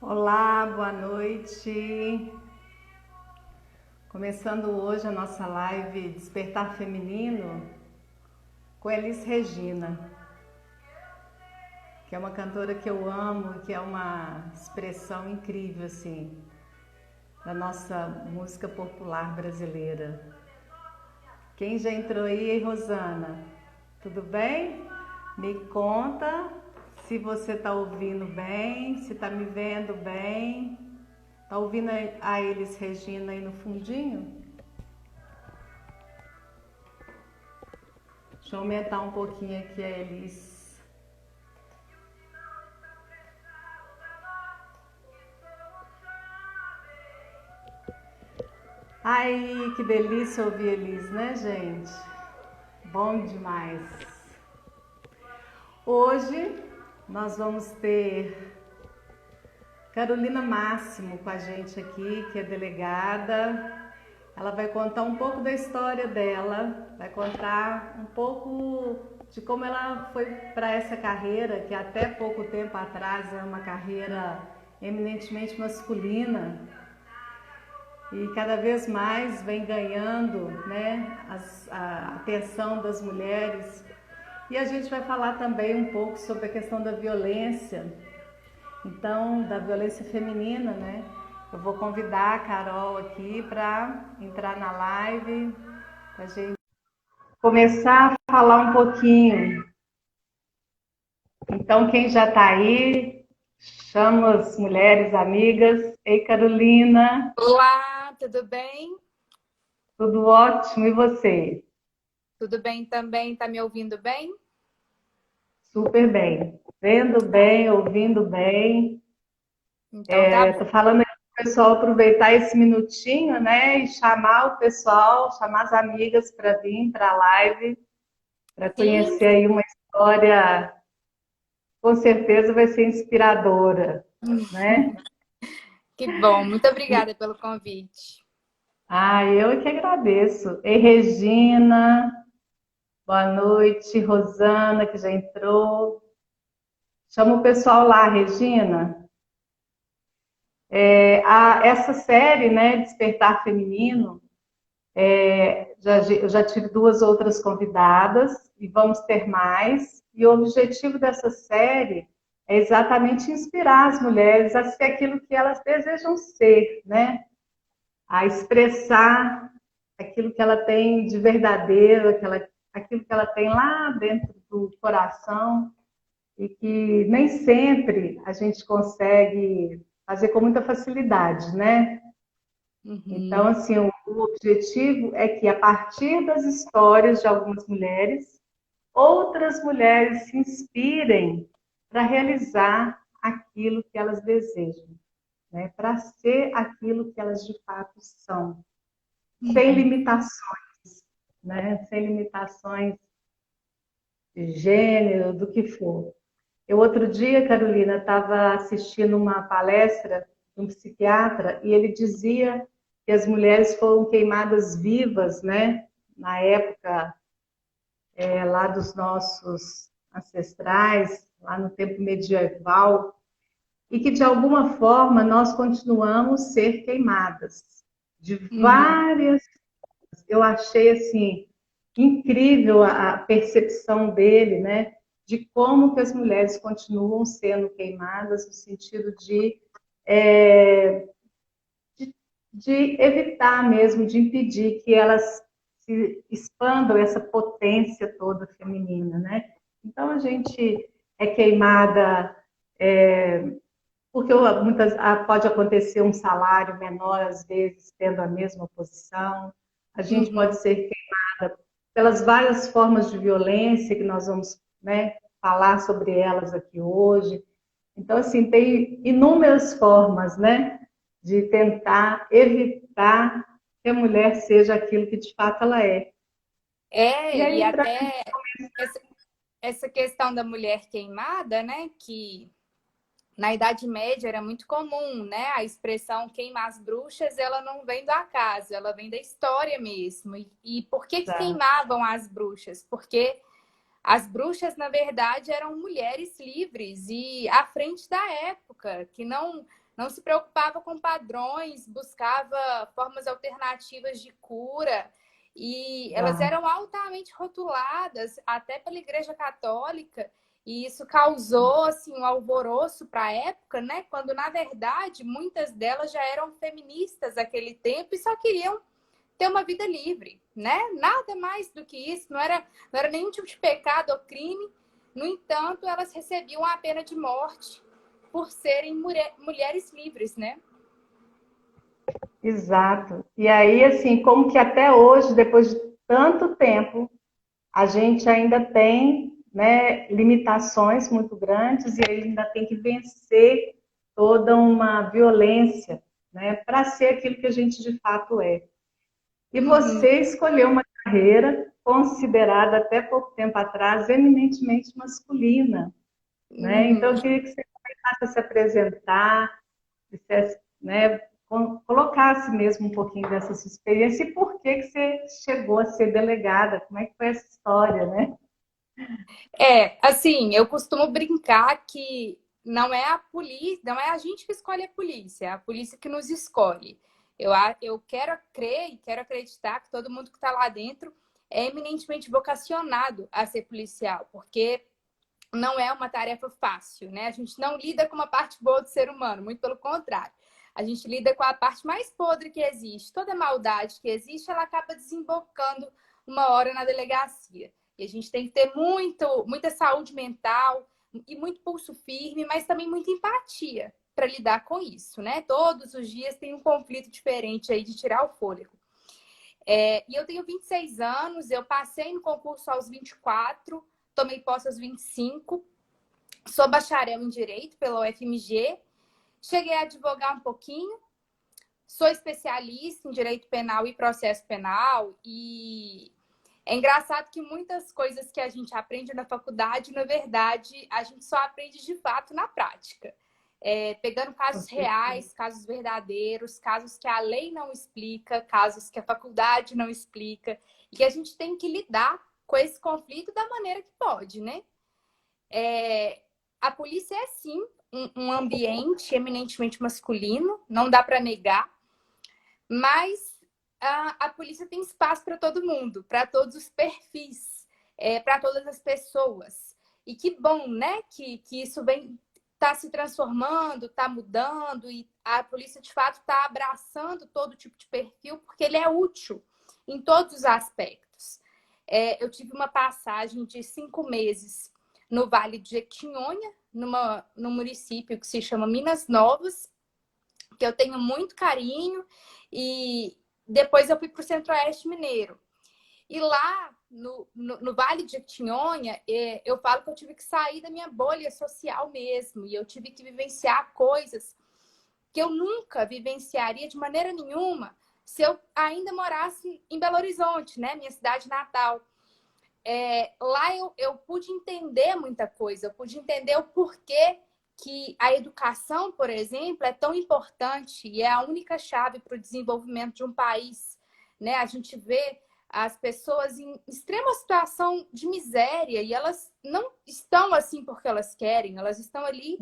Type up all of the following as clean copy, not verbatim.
Olá, boa noite. Começando hoje a nossa live Despertar Feminino com Elis Regina, que é uma cantora que eu amo, que é uma expressão incrível assim da nossa música popular brasileira. Quem já entrou aí, Rosana? Tudo bem? Me conta se você está ouvindo bem, se está me vendo bem. Tá ouvindo a Elis Regina aí no fundinho? Deixa eu aumentar um pouquinho aqui a Elis. Ai, que delícia ouvir Elis, né, gente? Bom demais. Hoje nós vamos ter Carolina Máximo com a gente aqui, que é delegada. Ela vai contar um pouco da história dela, vai contar um pouco de como ela foi para essa carreira, que até pouco tempo atrás era uma carreira eminentemente masculina e cada vez mais vem ganhando, né, a atenção das mulheres. E a gente vai falar também um pouco sobre a questão da violência, então, da violência feminina, né? Eu vou convidar a Carol aqui para entrar na live, para a gente começar a falar um pouquinho. Então, quem já está aí, chama as mulheres amigas. Ei, Carolina. Olá, tudo bem? Tudo ótimo, e você? Tudo bem também? Tá me ouvindo bem? Super bem. Vendo bem, ouvindo bem. Então tá Estou bom. falando aqui para o pessoal aproveitar esse minutinho, né? E chamar o pessoal, chamar as amigas para vir para a live, para Sim, conhecer aí uma história, com certeza vai ser inspiradora, né? que bom. Muito obrigada pelo convite. Eu é que agradeço. Ei, Regina, boa noite. Rosana, que já entrou. Chama o pessoal lá, Regina. Essa série, né, Despertar Feminino, eu já tive duas outras convidadas e vamos ter mais. E o objetivo dessa série é exatamente inspirar as mulheres a ser aquilo que elas desejam ser, né? A expressar aquilo que ela tem de verdadeiro, aquilo que ela tem lá dentro do coração e que nem sempre a gente consegue fazer com muita facilidade, né? Então, Uhum. assim, o objetivo é que a partir das histórias de algumas mulheres, outras mulheres se inspirem para realizar aquilo que elas desejam, né? Para ser aquilo que elas de fato são, sem Uhum. limitações, né? Sem limitações de gênero, do que for. Eu, outro dia, Carolina, estava assistindo uma palestra de um psiquiatra e ele dizia que as mulheres foram queimadas vivas, né? Na época lá dos nossos ancestrais, lá no tempo medieval, e que de alguma forma nós continuamos a ser queimadas de Uhum. várias. Eu achei assim incrível a percepção dele, né, de como que as mulheres continuam sendo queimadas no sentido é, de evitar mesmo, de impedir que elas se expandam essa potência toda feminina, né? Então a gente é queimada porque pode acontecer um salário menor às vezes tendo a mesma posição. A gente Uhum. pode ser pelas várias formas de violência que nós vamos, né, falar sobre elas aqui hoje. Então, assim, tem inúmeras formas, né, de tentar evitar que a mulher seja aquilo que de fato ela é. E É, e aí, para até essa, essa questão da mulher queimada, né? Que na Idade Média era muito comum, né? A expressão queimar as bruxas, ela não vem do acaso, ela vem da história mesmo. E por que queimavam as bruxas? Porque as bruxas, na verdade, eram mulheres livres e à frente da época, que não se preocupava com padrões, buscava formas alternativas de cura. E elas Exato. eram altamente rotuladas, até pela Igreja Católica, e isso causou assim, um alvoroço para a época, né? Quando, na verdade, muitas delas já eram feministas naquele tempo e só queriam ter uma vida livre, né? Nada mais do que isso, não era nenhum tipo de pecado ou crime. No entanto, elas recebiam a pena de morte por serem mulheres livres, né? Exato. E aí, assim, como que até hoje, depois de tanto tempo, a gente ainda tem, né, limitações muito grandes e ainda tem que vencer toda uma violência, né, para ser aquilo que a gente de fato é. E Uhum. você escolheu uma carreira considerada até pouco tempo atrás eminentemente masculina, né? Então Uhum. eu queria que você começasse a se apresentar, dissesse, né, colocasse mesmo um pouquinho dessa sua experiência e por que que você chegou a ser delegada, como é que foi essa história, né? Assim, eu costumo brincar que não é a polícia, não é a gente que escolhe a polícia que nos escolhe. Eu quero crer e quero acreditar que todo mundo que está lá dentro é eminentemente vocacionado a ser policial, porque não é uma tarefa fácil, né? A gente não lida com uma parte boa do ser humano, muito pelo contrário. A gente lida com a parte mais podre que existe. Toda maldade que existe, ela acaba desembocando uma hora na delegacia. E a gente tem que ter muita saúde mental e muito pulso firme, mas também muita empatia para lidar com isso, né? Todos os dias tem um conflito diferente aí de tirar o fôlego. E eu tenho 26 anos, eu passei no concurso aos 24, tomei posse aos 25, sou bacharel em Direito pela UFMG, cheguei a advogar um pouquinho, sou especialista em Direito Penal e Processo Penal, e é engraçado que muitas coisas que a gente aprende na faculdade, na verdade, a gente só aprende de fato na prática. Pegando casos reais, casos verdadeiros, casos que a lei não explica, casos que a faculdade não explica, e que a gente tem que lidar com esse conflito da maneira que pode, né? A polícia é, sim, um ambiente eminentemente masculino, não dá para negar, mas a polícia tem espaço para todo mundo, para todos os perfis, para todas as pessoas. E que bom, né, que isso está se transformando, está mudando, e a polícia, de fato, está abraçando todo tipo de perfil, porque ele é útil em todos os aspectos. Eu tive uma passagem de 5 meses no Vale de Jequitinhonha, num município que se chama Minas Novas, que eu tenho muito carinho, e depois eu fui para o Centro-Oeste Mineiro. E lá, no Vale de Jequitinhonha, eu falo que eu tive que sair da minha bolha social mesmo, e eu tive que vivenciar coisas que eu nunca vivenciaria de maneira nenhuma se eu ainda morasse em Belo Horizonte, né? Minha cidade natal. Lá eu pude entender muita coisa, eu pude entender o porquê que a educação, por exemplo, é tão importante e é a única chave para o desenvolvimento de um país, né? A gente vê as pessoas em extrema situação de miséria e elas não estão assim porque elas querem, elas estão ali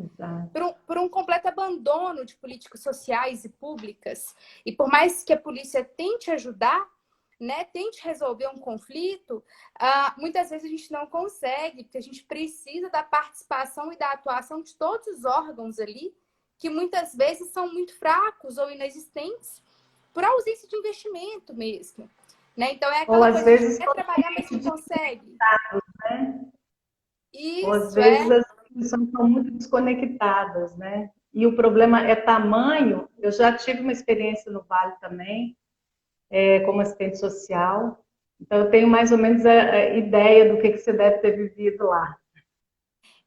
por um completo abandono de políticas sociais e públicas. E por mais que a polícia tente ajudar, né, tente resolver um conflito, muitas vezes a gente não consegue, porque a gente precisa da participação e da atuação de todos os órgãos ali, que muitas vezes são muito fracos ou inexistentes, por ausência de investimento mesmo. Né? Então é Ou aquela às coisa, a gente vezes quer trabalhar, mas não consegue. né? Ou às Isso, vezes as instituições são muito desconectadas, né? E o problema é tamanho. Eu já tive uma experiência no Vale também, como assistente social. Então eu tenho mais ou menos a ideia do que você deve ter vivido lá.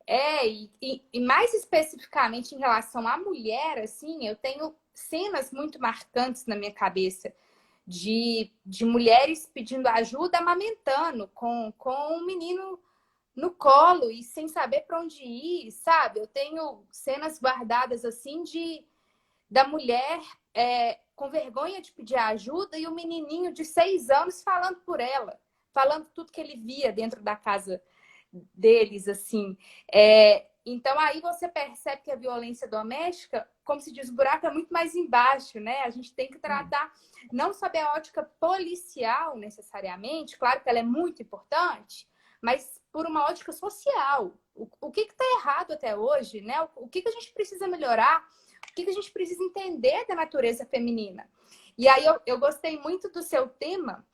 E mais especificamente em relação à mulher, assim, eu tenho cenas muito marcantes na minha cabeça de mulheres pedindo ajuda, amamentando, com um menino no colo e sem saber para onde ir, sabe? Eu tenho cenas guardadas assim da mulher com vergonha de pedir ajuda e o menininho de 6 anos falando por ela, falando tudo que ele via dentro da casa deles, assim. Então, aí você percebe que a violência doméstica, como se diz, o buraco é muito mais embaixo, né? A gente tem que tratar não só da ótica policial, necessariamente, claro que ela é muito importante, mas por uma ótica social. O que está errado até hoje, né? O que a gente precisa melhorar, o que a gente precisa entender da natureza feminina. E aí eu gostei muito do seu tema,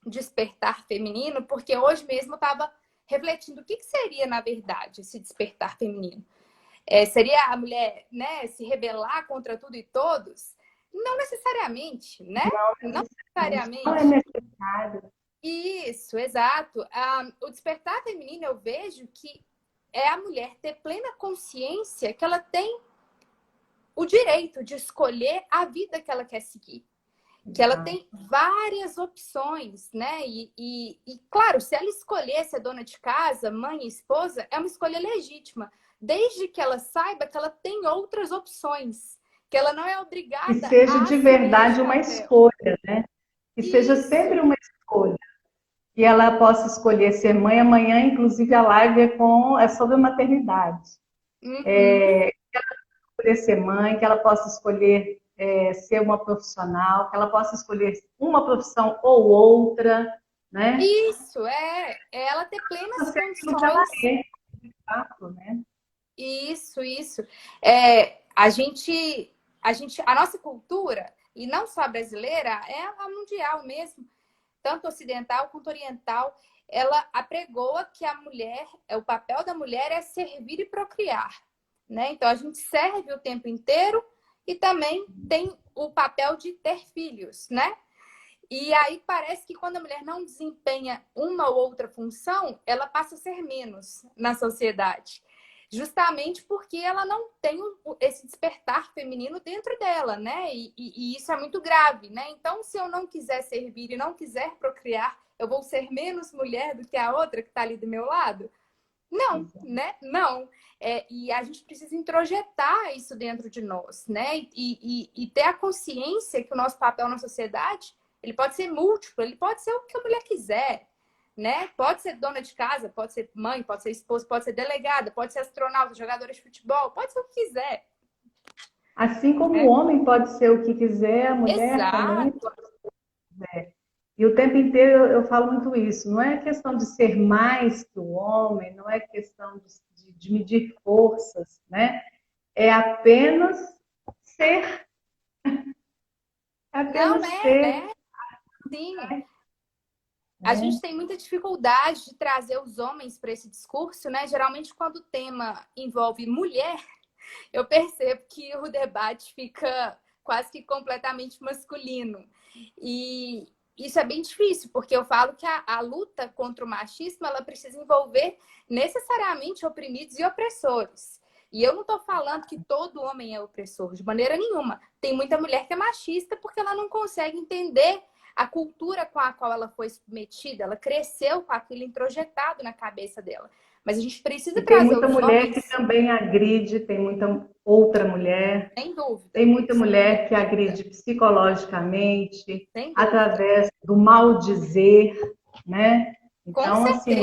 despertar feminino, porque hoje mesmo eu estava refletindo o que seria, na verdade, esse despertar feminino. Seria a mulher, né, se rebelar contra tudo e todos? Não necessariamente, né? Não necessariamente. Não é necessário. Isso, exato. O despertar feminino, eu vejo que é a mulher ter plena consciência que ela tem o direito de escolher a vida que ela quer seguir. Que ela tem várias opções, né? E, claro, se ela escolher ser dona de casa, mãe e esposa, é uma escolha legítima, desde que ela saiba que ela tem outras opções, que ela não é obrigada que seja de verdade uma escolha, né? Que seja sempre uma escolha. Que ela possa escolher ser mãe. Amanhã, inclusive, a live é sobre maternidade. Uhum. Que ela possa escolher ser mãe, que ela possa escolher ser uma profissional, que ela possa escolher uma profissão ou outra, né? Isso, é ela ter plenas condições. De fato, né? Isso. A nossa cultura, e não só a brasileira, é a mundial mesmo, tanto ocidental quanto oriental, ela apregoa que a mulher, o papel da mulher é servir e procriar, né? Então a gente serve o tempo inteiro e também tem o papel de ter filhos, né? E aí parece que quando a mulher não desempenha uma ou outra função, ela passa a ser menos na sociedade. Justamente porque ela não tem esse despertar feminino dentro dela, né? E isso é muito grave, né? Então, se eu não quiser servir e não quiser procriar, eu vou ser menos mulher do que a outra que está ali do meu lado? Não, né? Não. E a gente precisa introjetar isso dentro de nós, né? E ter a consciência que o nosso papel na sociedade, ele pode ser múltiplo, ele pode ser o que a mulher quiser, né? Pode ser dona de casa, pode ser mãe, pode ser esposa, pode ser delegada, pode ser astronauta, jogadora de futebol, pode ser o que quiser. Assim como o homem pode ser o que quiser, a mulher Exato. também pode ser o que quiser. E o tempo inteiro eu falo muito isso. Não é questão de ser mais que o homem, não é questão de medir forças, né? É apenas ser. É apenas ser. Sim. A gente tem muita dificuldade de trazer os homens para esse discurso, né? Geralmente, quando o tema envolve mulher, eu percebo que o debate fica quase que completamente masculino. E isso é bem difícil, porque eu falo que a luta contra o machismo, ela precisa envolver necessariamente oprimidos e opressores. E eu não estou falando que todo homem é opressor, de maneira nenhuma. Tem muita mulher que é machista porque ela não consegue entender a cultura com a qual ela foi submetida, ela cresceu com aquilo introjetado na cabeça dela. Mas a gente precisa trazer os homens. Tem muita mulher que também agride, tem muita outra mulher. Sem dúvida. Tem muita mulher que agride psicologicamente, através do mal dizer, né? Então, assim,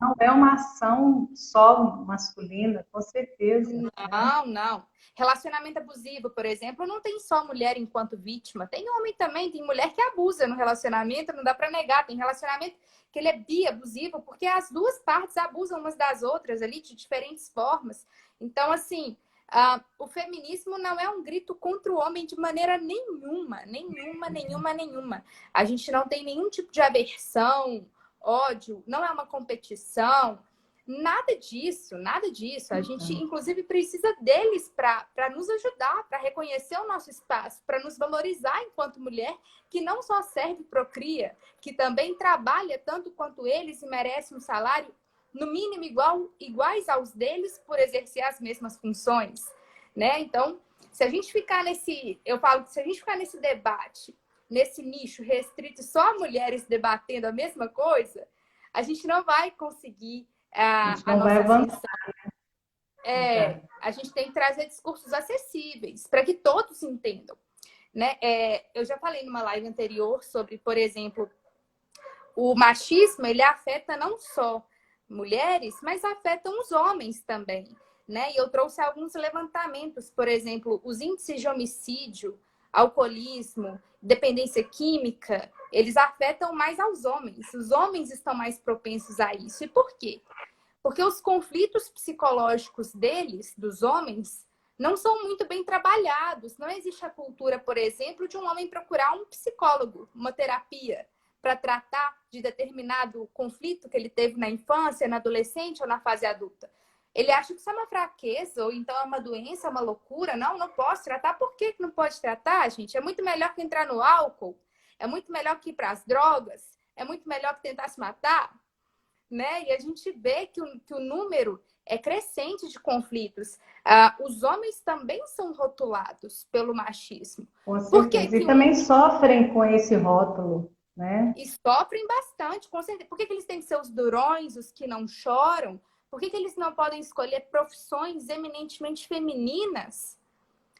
não é uma ação só masculina, com certeza. Não. Relacionamento abusivo, por exemplo, não tem só mulher enquanto vítima, tem homem também, tem mulher que abusa no relacionamento, não dá para negar, tem relacionamento que ele é bi-abusivo, porque as duas partes abusam umas das outras ali de diferentes formas. Então, assim, o feminismo não é um grito contra o homem de maneira nenhuma. A gente não tem nenhum tipo de aversão, ódio, não é uma competição. Nada disso. A gente, inclusive, precisa deles para nos ajudar, para reconhecer o nosso espaço, para nos valorizar enquanto mulher, que não só serve e procria, que também trabalha tanto quanto eles e merece um salário, no mínimo, iguais aos deles, por exercer as mesmas funções, né? Então, se a gente ficar nesse debate, nesse nicho restrito só a mulheres debatendo a mesma coisa, a gente não vai conseguir a nossa avançar. A gente tem que trazer discursos acessíveis para que todos entendam, né? Eu já falei numa live anterior sobre, por exemplo, o machismo, ele afeta não só mulheres, mas afetam os homens também, né? E eu trouxe alguns levantamentos, por exemplo, os índices de homicídio, alcoolismo, dependência química, eles afetam mais aos homens. Os homens estão mais propensos a isso. E por quê? Porque os conflitos psicológicos deles, dos homens, não são muito bem trabalhados. Não existe a cultura, por exemplo, de um homem procurar um psicólogo, uma terapia, para tratar de determinado conflito que ele teve na infância, na adolescente ou na fase adulta. Ele acha que isso é uma fraqueza, ou então é uma doença, é uma loucura. Não, não posso tratar. Por que não pode tratar, gente? É muito melhor que entrar no álcool. É muito melhor que ir para as drogas. É muito melhor que tentar se matar. Né? E a gente vê que o número é crescente de conflitos. Os homens também são rotulados pelo machismo. Com Por que certeza. E também sofrem com esse rótulo, né? E sofrem bastante, com certeza. Por que eles têm que ser os durões, os que não choram? Por que eles não podem escolher profissões eminentemente femininas?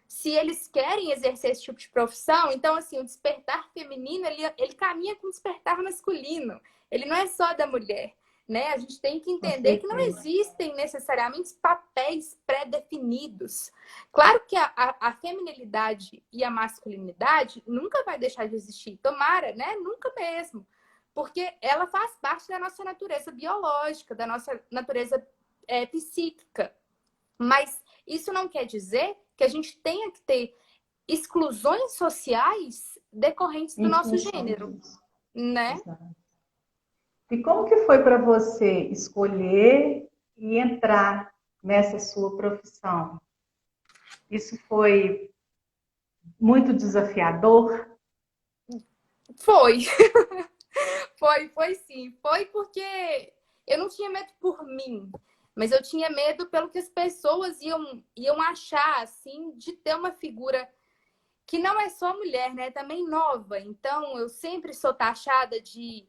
Se eles querem exercer esse tipo de profissão, então, assim, o despertar feminino, ele caminha com o despertar masculino. Ele não é só da mulher, né? A gente tem que entender que não existem necessariamente papéis pré-definidos. Claro que a feminilidade e a masculinidade nunca vai deixar de existir. Tomara, né? Nunca mesmo. Porque ela faz parte da nossa natureza biológica, da nossa natureza psíquica. Mas isso não quer dizer que a gente tenha que ter exclusões sociais decorrentes do nosso gênero, né? Exato. E como que foi para você escolher e entrar nessa sua profissão? Isso foi muito desafiador? Foi. Foi sim. Foi porque eu não tinha medo por mim, mas eu tinha medo pelo que as pessoas iam achar, assim, de ter uma figura que não é só mulher, né? Também nova. Então, eu sempre sou taxada de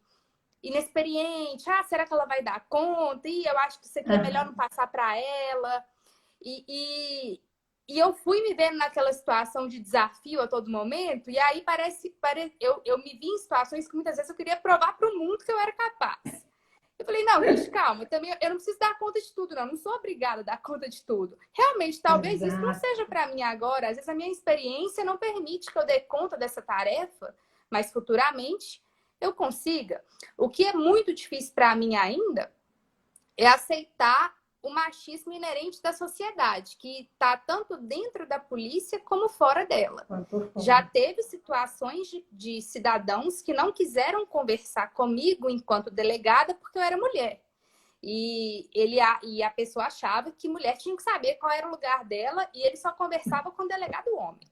inexperiente. Ah, será que ela vai dar conta? E eu acho que isso aqui é melhor não passar para ela. E eu fui me vendo naquela situação de desafio a todo momento, e aí eu me vi em situações que muitas vezes eu queria provar para o mundo que eu era capaz. Eu falei, não, gente, calma, também eu não preciso dar conta de tudo, não sou obrigada a dar conta de tudo. Realmente, talvez isso não seja para mim agora, às vezes a minha experiência não permite que eu dê conta dessa tarefa, mas futuramente eu consiga. O que é muito difícil para mim ainda é aceitar o machismo inerente da sociedade, que está tanto dentro da polícia como fora dela. Já teve situações de cidadãos que não quiseram conversar comigo enquanto delegada porque eu era mulher. E a pessoa achava que mulher tinha que saber qual era o lugar dela e ele só conversava com o delegado homem.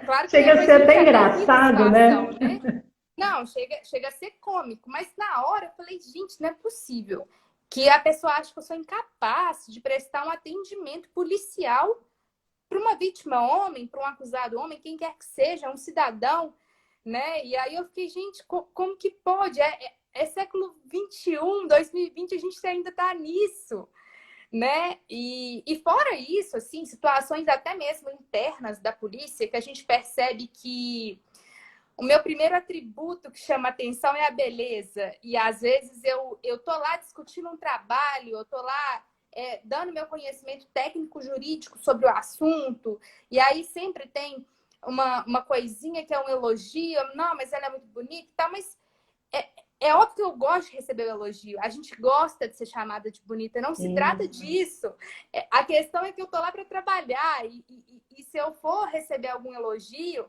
Claro que chega a ser até engraçado, né? Não, chega a ser cômico, mas na hora eu falei, gente, não é possível que a pessoa acha que eu sou incapaz de prestar um atendimento policial para uma vítima homem, para um acusado homem, quem quer que seja, um cidadão, né? E aí eu fiquei, gente, como que pode? É século XXI, 2020, a gente ainda está nisso, né? E fora isso, assim, situações até mesmo internas da polícia, que a gente percebe que o meu primeiro atributo que chama atenção é a beleza. E às vezes eu tô lá discutindo um trabalho, eu tô lá dando meu conhecimento técnico-jurídico sobre o assunto, e aí sempre tem uma coisinha que é um elogio, não, mas ela é muito bonita e tal, mas é óbvio que eu gosto de receber o elogio. A gente gosta de ser chamada de bonita, não se trata disso. A questão é que eu tô lá para trabalhar, e se eu for receber algum elogio,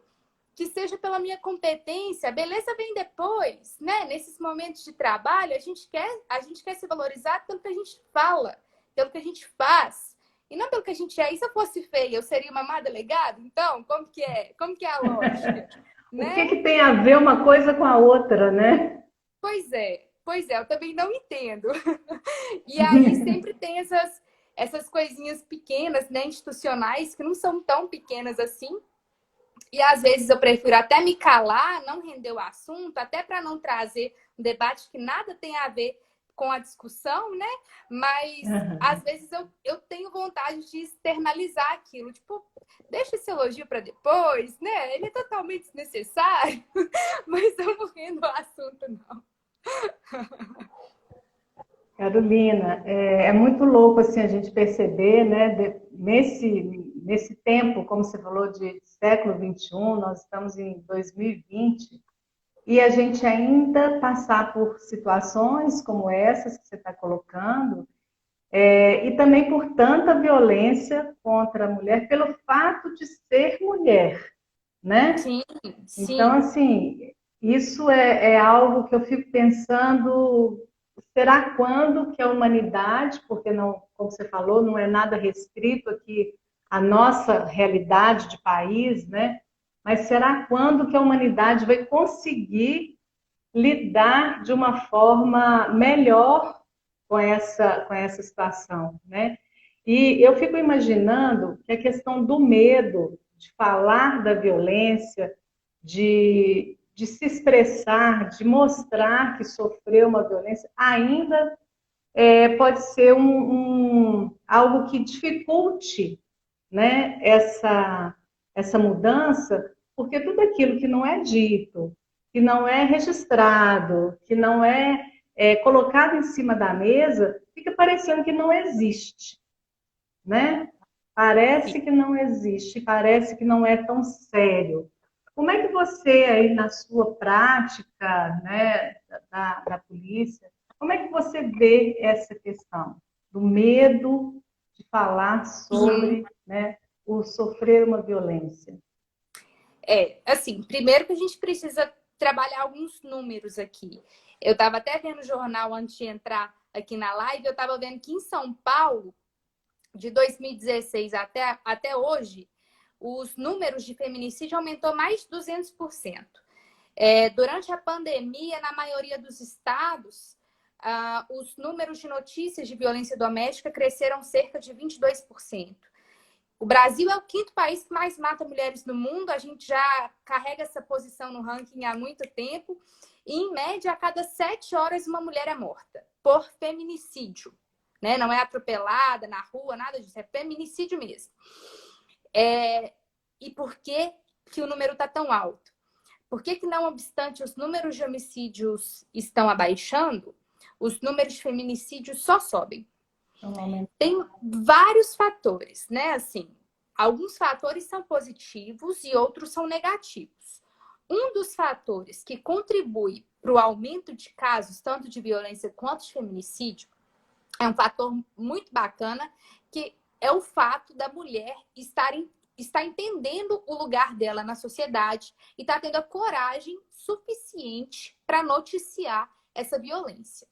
que seja pela minha competência, a beleza vem depois, né? Nesses momentos de trabalho, a gente quer ser valorizado pelo que a gente fala, pelo que a gente faz, e não pelo que a gente é. E se eu fosse feia, eu seria uma má delegada? Então, como que é? Como que é a lógica? Né? O que tem a ver uma coisa com a outra, né? Pois é, eu também não entendo. E aí sempre tem essas coisinhas pequenas, né, institucionais, que não são tão pequenas assim. E às vezes eu prefiro até me calar, não render o assunto, até para não trazer um debate que nada tem a ver com a discussão, né? Mas às vezes eu tenho vontade de externalizar aquilo. Tipo, deixa esse elogio para depois, né? Ele é totalmente desnecessário, mas eu não rendo o assunto, não. Carolina, é muito louco assim a gente perceber, né, nesse tempo, como você falou, de século XXI, nós estamos em 2020, e a gente ainda passar por situações como essas que você está colocando, e também por tanta violência contra a mulher pelo fato de ser mulher, né? Sim, Então, sim. assim, isso é algo que eu fico pensando, será quando que a humanidade, porque não, como você falou, não é nada restrito aqui à nossa realidade de país, né? Mas será quando que a humanidade vai conseguir lidar de uma forma melhor com essa situação, né? E eu fico imaginando que a questão do medo de falar da violência, de se expressar, de mostrar que sofreu uma violência, ainda pode ser algo que dificulte, né, essa mudança, porque tudo aquilo que não é dito, que não é registrado, que não é colocado em cima da mesa, fica parecendo que não existe, né? Sim. Parece que não existe, parece que não é tão sério. Como é que você aí na sua prática, né, da polícia, como é que você vê essa questão do medo de falar Uhum. sobre, né, o sofrer uma violência? Assim, primeiro que a gente precisa trabalhar alguns números aqui. Eu estava até vendo o jornal antes de entrar aqui na live, eu estava vendo que em São Paulo, de 2016 até hoje, os números de feminicídio aumentou mais de 200%. Durante a pandemia, na maioria dos estados, os números de notícias de violência doméstica cresceram cerca de 22%. O Brasil é o quinto país que mais mata mulheres no mundo. A gente já carrega essa posição no ranking há muito tempo. E, em média, a cada 7 horas, uma mulher é morta por feminicídio. Né? Não é atropelada na rua, nada disso. É feminicídio mesmo. E por que, que o número está tão alto? Por que, não obstante os números de homicídios estão abaixando, os números de feminicídios só sobem? Tem vários fatores, né? Assim, alguns fatores são positivos e outros são negativos. Um dos fatores que contribui para o aumento de casos, tanto de violência quanto de feminicídio, é um fator muito bacana, que é o fato da mulher estar entendendo o lugar dela na sociedade e estar tendo a coragem suficiente para noticiar essa violência.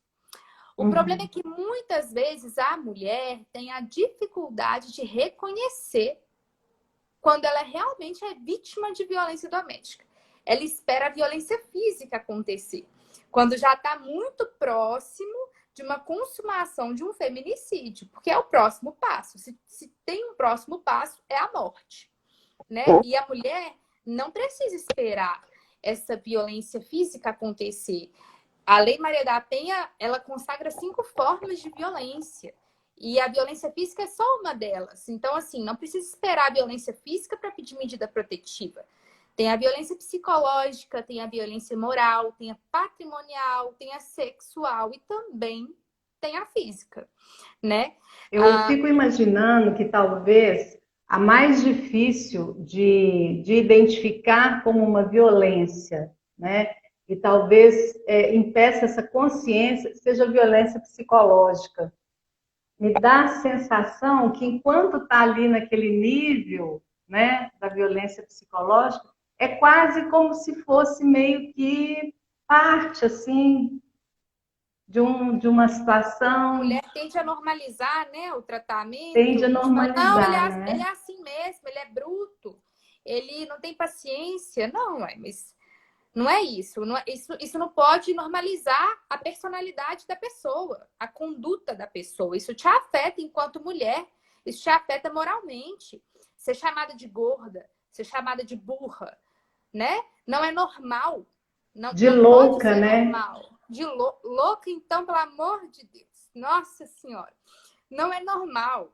O problema é que muitas vezes a mulher tem a dificuldade de reconhecer quando ela realmente é vítima de violência doméstica. Ela espera a violência física acontecer, quando já está muito próximo de uma consumação de um feminicídio, porque é o próximo passo. Se tem um próximo passo, é a morte, né? E a mulher não precisa esperar essa violência física acontecer. A Lei Maria da Penha, ela consagra 5 formas de violência. E a violência física é só uma delas. Então, assim, não precisa esperar a violência física para pedir medida protetiva. Tem a violência psicológica, tem a violência moral, tem a patrimonial, tem a sexual e também tem a física, né? Eu fico imaginando que talvez a mais difícil de identificar como uma violência, né? E talvez impeça essa consciência, seja a violência psicológica. Me dá a sensação que enquanto está ali naquele nível, né, da violência psicológica, é quase como se fosse meio que parte assim de uma A situação, mulher tende a normalizar, né, o tende a tratamento, de falar, não, normalizar, ele né? é assim mesmo, ele é bruto, ele não tem paciência. Não, mas não é isso. Isso não pode normalizar a personalidade da pessoa, a conduta da pessoa. Isso te afeta enquanto mulher, isso te afeta moralmente. Ser chamada de gorda, ser chamada de burra, né? Não é normal. Não, De não pode louca, ser né? normal. De louca, então, pelo amor de Deus. Nossa Senhora. Não é normal.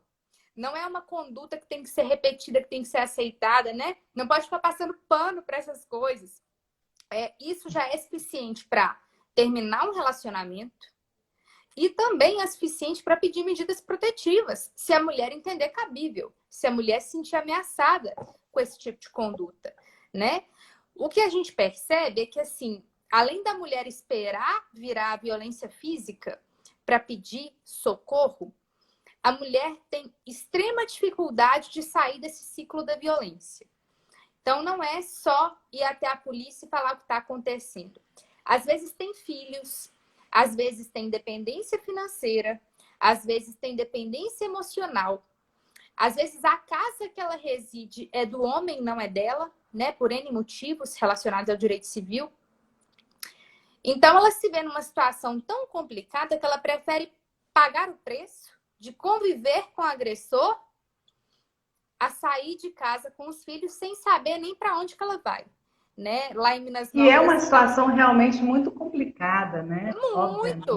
Não é uma conduta que tem que ser repetida, que tem que ser aceitada, né? Não pode ficar passando pano para essas coisas. Isso já é suficiente para terminar um relacionamento, e também é suficiente para pedir medidas protetivas, se a mulher entender cabível, se a mulher se sentir ameaçada com esse tipo de conduta, né? O que a gente percebe é que, assim, além da mulher esperar virar a violência física para pedir socorro, a mulher tem extrema dificuldade de sair desse ciclo da violência. Então, não é só ir até a polícia e falar o que está acontecendo. Às vezes tem filhos, às vezes tem dependência financeira, às vezes tem dependência emocional. Às vezes a casa que ela reside é do homem, não é dela, né? Por N motivos relacionados ao direito civil. Então, ela se vê numa situação tão complicada que ela prefere pagar o preço de conviver com o agressor a sair de casa com os filhos sem saber nem para onde que ela vai, né? Lá em Minas E é Novas... uma situação realmente muito complicada, né? Muito, Obviamente.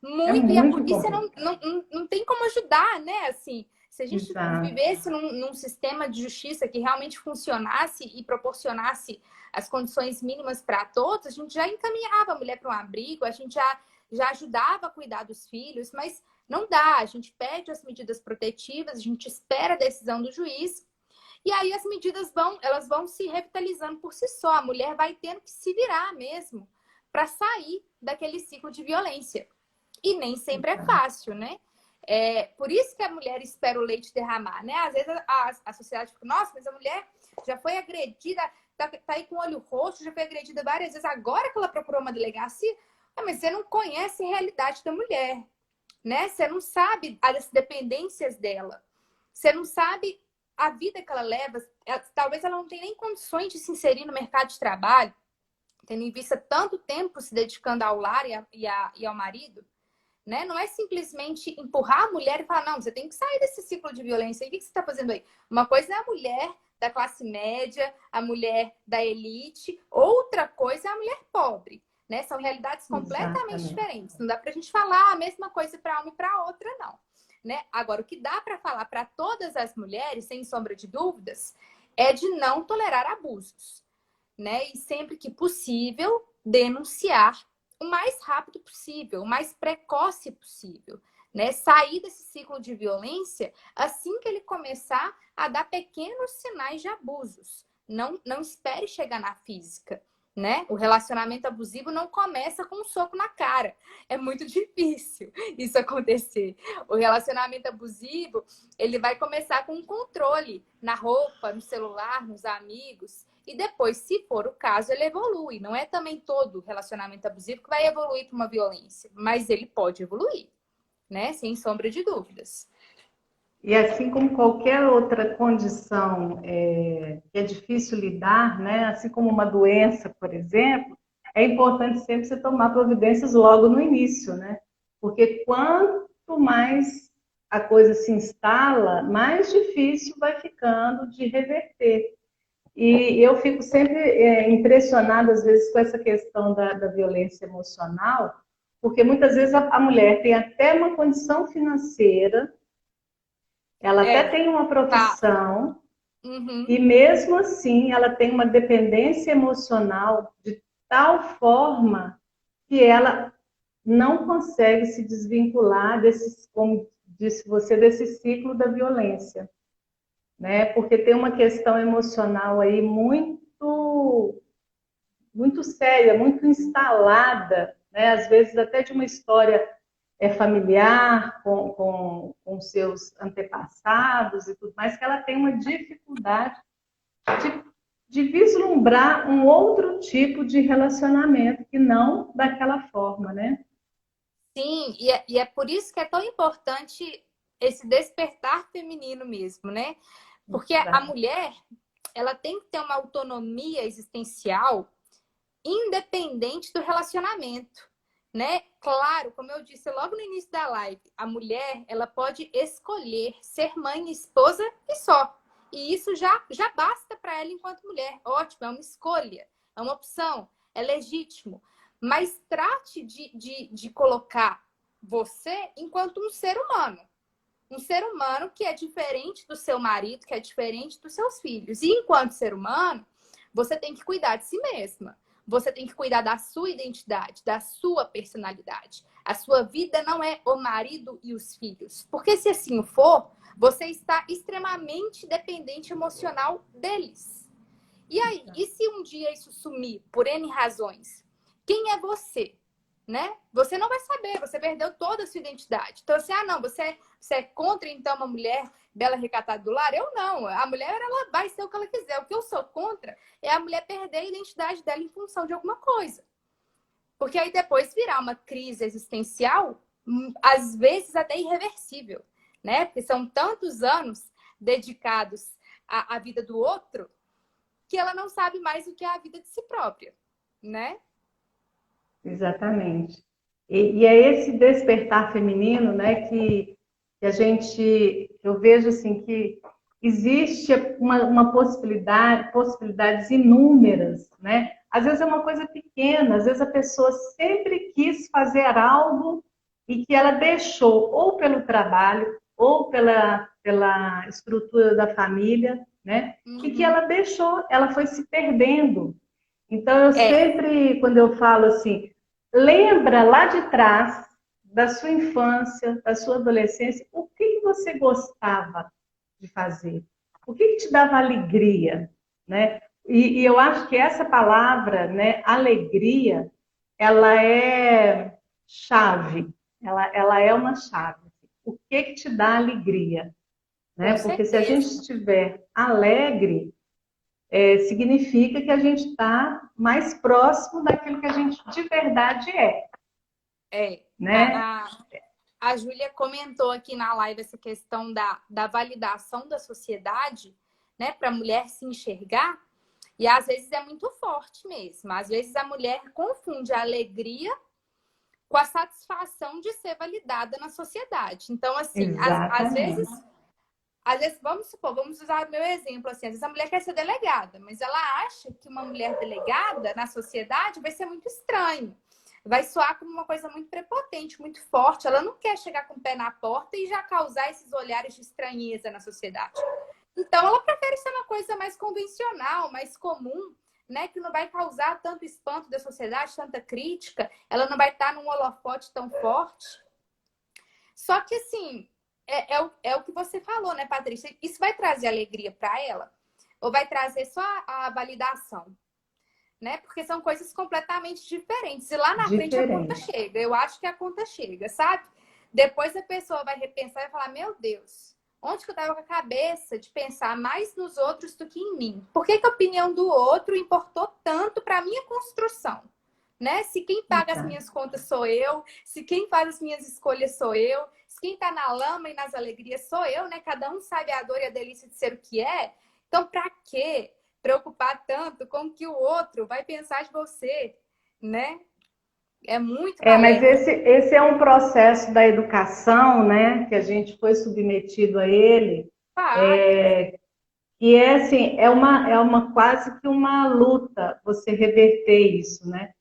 É muito. E a muito polícia complicado. não tem como ajudar, né? Assim, se a gente Exato. vivesse num sistema de justiça que realmente funcionasse e proporcionasse as condições mínimas para todos, a gente já encaminhava a mulher para um abrigo, a gente já ajudava a cuidar dos filhos, mas não dá. A gente pede as medidas protetivas, a gente espera a decisão do juiz, e aí as medidas elas vão se revitalizando por si só. A mulher vai tendo que se virar mesmo para sair daquele ciclo de violência. E nem sempre é Exato. fácil, né? Por isso que a mulher espera o leite derramar, né? Às vezes a sociedade fica, nossa, mas a mulher já foi agredida, tá aí com o olho roxo, já foi agredida várias vezes, agora que ela procurou uma delegacia. Mas você não conhece a realidade da mulher, né? Você não sabe as dependências dela. Você não sabe a vida que ela leva. Talvez ela não tenha nem condições de se inserir no mercado de trabalho, tendo em vista tanto tempo se dedicando ao lar e ao marido, né? Não é simplesmente empurrar a mulher e falar, não, você tem que sair desse ciclo de violência. E o que você está fazendo aí? Uma coisa é a mulher da classe média, a mulher da elite, outra coisa é a mulher pobre, né? São realidades completamente Exatamente. diferentes. Não dá para a gente falar a mesma coisa para uma e para outra, não. Né? Agora, o que dá para falar para todas as mulheres, sem sombra de dúvidas, é de não tolerar abusos, né? E sempre que possível, denunciar o mais rápido possível, o mais precoce possível, né? Sair desse ciclo de violência assim que ele começar a dar pequenos sinais de abusos. Não espere chegar na física, né? O relacionamento abusivo não começa com um soco na cara. É muito difícil isso acontecer. O relacionamento abusivo, ele vai começar com um controle na roupa, no celular, nos amigos. E depois, se for o caso, ele evolui. Não é também todo relacionamento abusivo que vai evoluir para uma violência, mas ele pode evoluir, né? Sem sombra de dúvidas. E assim como qualquer outra condição que é difícil lidar, né? Assim como uma doença, por exemplo, é importante sempre você tomar providências logo no início, né? Porque quanto mais a coisa se instala, mais difícil vai ficando de reverter. E eu fico sempre impressionada, às vezes, com essa questão da violência emocional, porque muitas vezes a mulher tem até uma condição financeira, ela até tem uma Tá. profissão, Uhum. e mesmo assim ela tem uma dependência emocional de tal forma que ela não consegue se desvincular desse, como disse você, desse ciclo da violência, né? Porque tem uma questão emocional aí muito séria, muito instalada, né? Às vezes até de uma história familiar com seus antepassados e tudo mais, que ela tem uma dificuldade de vislumbrar um outro tipo de relacionamento que não daquela forma, né? Sim, e é por isso que é tão importante esse despertar feminino mesmo, né? Porque a mulher, ela tem que ter uma autonomia existencial independente do relacionamento, né? Claro, como eu disse logo no início da live, a mulher, ela pode escolher ser mãe, esposa e só. E isso já basta para ela enquanto mulher. Ótimo, é uma escolha, é uma opção, é legítimo. Mas trate de colocar você enquanto um ser humano. Um ser humano que é diferente do seu marido, que é diferente dos seus filhos. E enquanto ser humano, você tem que cuidar de si mesma. você tem que cuidar da sua identidade, da sua personalidade. A sua vida não é o marido e os filhos. Porque se assim for, você está extremamente dependente emocional deles. E aí, e se um dia isso sumir por N razões? Quem é você? Né? Você não vai saber, você perdeu toda a sua identidade. Então, assim, não, você é contra, então, uma mulher bela recatada do lar? Eu não. A mulher, ela vai ser o que ela quiser. O que eu sou contra é a mulher perder a identidade dela em função de alguma coisa. Porque aí depois virar uma crise existencial, às vezes até irreversível, né? Porque são tantos anos dedicados à vida do outro que ela não sabe mais o que é a vida de si própria, né? Exatamente. E é esse despertar feminino, né, que a gente, eu vejo assim que existe uma possibilidade, possibilidades inúmeras, né? Às vezes é uma coisa pequena, às vezes a pessoa sempre quis fazer algo e que ela deixou ou pelo trabalho ou pela estrutura da família, né? E que ela deixou, ela foi se perdendo. Então, eu sempre, quando eu falo assim, lembra lá de trás da sua infância, da sua adolescência, o que você gostava de fazer? O que te dava alegria, né? E eu acho que essa palavra, né, alegria, ela é chave, ela é uma chave. O que te dá alegria, né? Com Porque se a gente certeza. estiver alegre, significa que a gente está mais próximo daquilo que a gente de verdade é, É. né? A Júlia comentou aqui na live essa questão da validação da sociedade, né, para a mulher se enxergar, e às vezes é muito forte mesmo. Às vezes a mulher confunde a alegria com a satisfação de ser validada na sociedade. Então, assim, Exatamente. às vezes, vamos supor, vamos usar o meu exemplo, assim, às vezes a mulher quer ser delegada, mas ela acha que uma mulher delegada na sociedade vai ser muito estranho. Vai soar como uma coisa muito prepotente, muito forte. Ela não quer chegar com o pé na porta e já causar esses olhares de estranheza na sociedade. Então, ela prefere ser uma coisa mais convencional, mais comum, né? Que não vai causar tanto espanto da sociedade, tanta crítica. Ela não vai estar num holofote tão forte. Só que, assim, é o que você falou, né, Patrícia? Isso vai trazer alegria para ela? Ou vai trazer só a validação? Né? Porque são coisas completamente diferentes. E lá na frente a conta Diferente. chega. Eu acho que a conta chega, sabe? Depois a pessoa vai repensar e falar: meu Deus, onde que eu estava com a cabeça de pensar mais nos outros do que em mim? Por que a opinião do outro importou tanto para a minha construção? Né? Se quem paga as Então, minhas contas sou eu, se quem faz as minhas escolhas sou eu, se quem está na lama e nas alegrias sou eu, né? Cada um sabe a dor e a delícia de ser o que é. Então, para quê preocupar tanto com o que o outro vai pensar de você, né? É muito mas maléfico. esse é um processo da educação, né, que a gente foi submetido a ele, Fato. e é assim, é uma quase que uma luta você reverter isso, né?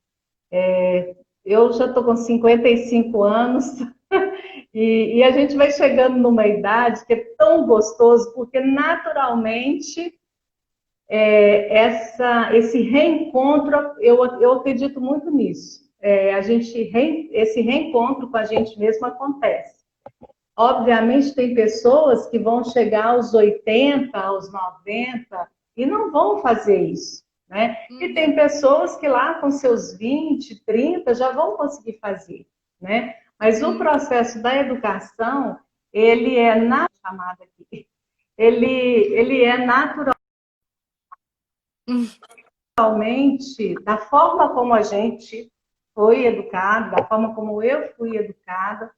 Eu já estou com 55 anos e a gente vai chegando numa idade que é tão gostoso, porque naturalmente esse reencontro, eu acredito muito nisso. Esse reencontro com a gente mesmo acontece. Obviamente, tem pessoas que vão chegar aos 80, aos 90 e não vão fazer isso, né? E tem pessoas que lá com seus 20, 30 já vão conseguir fazer, né? Mas o processo da educação, ele é chamada aqui, ele é naturalmente da forma como a gente foi educado, da forma como eu fui educada,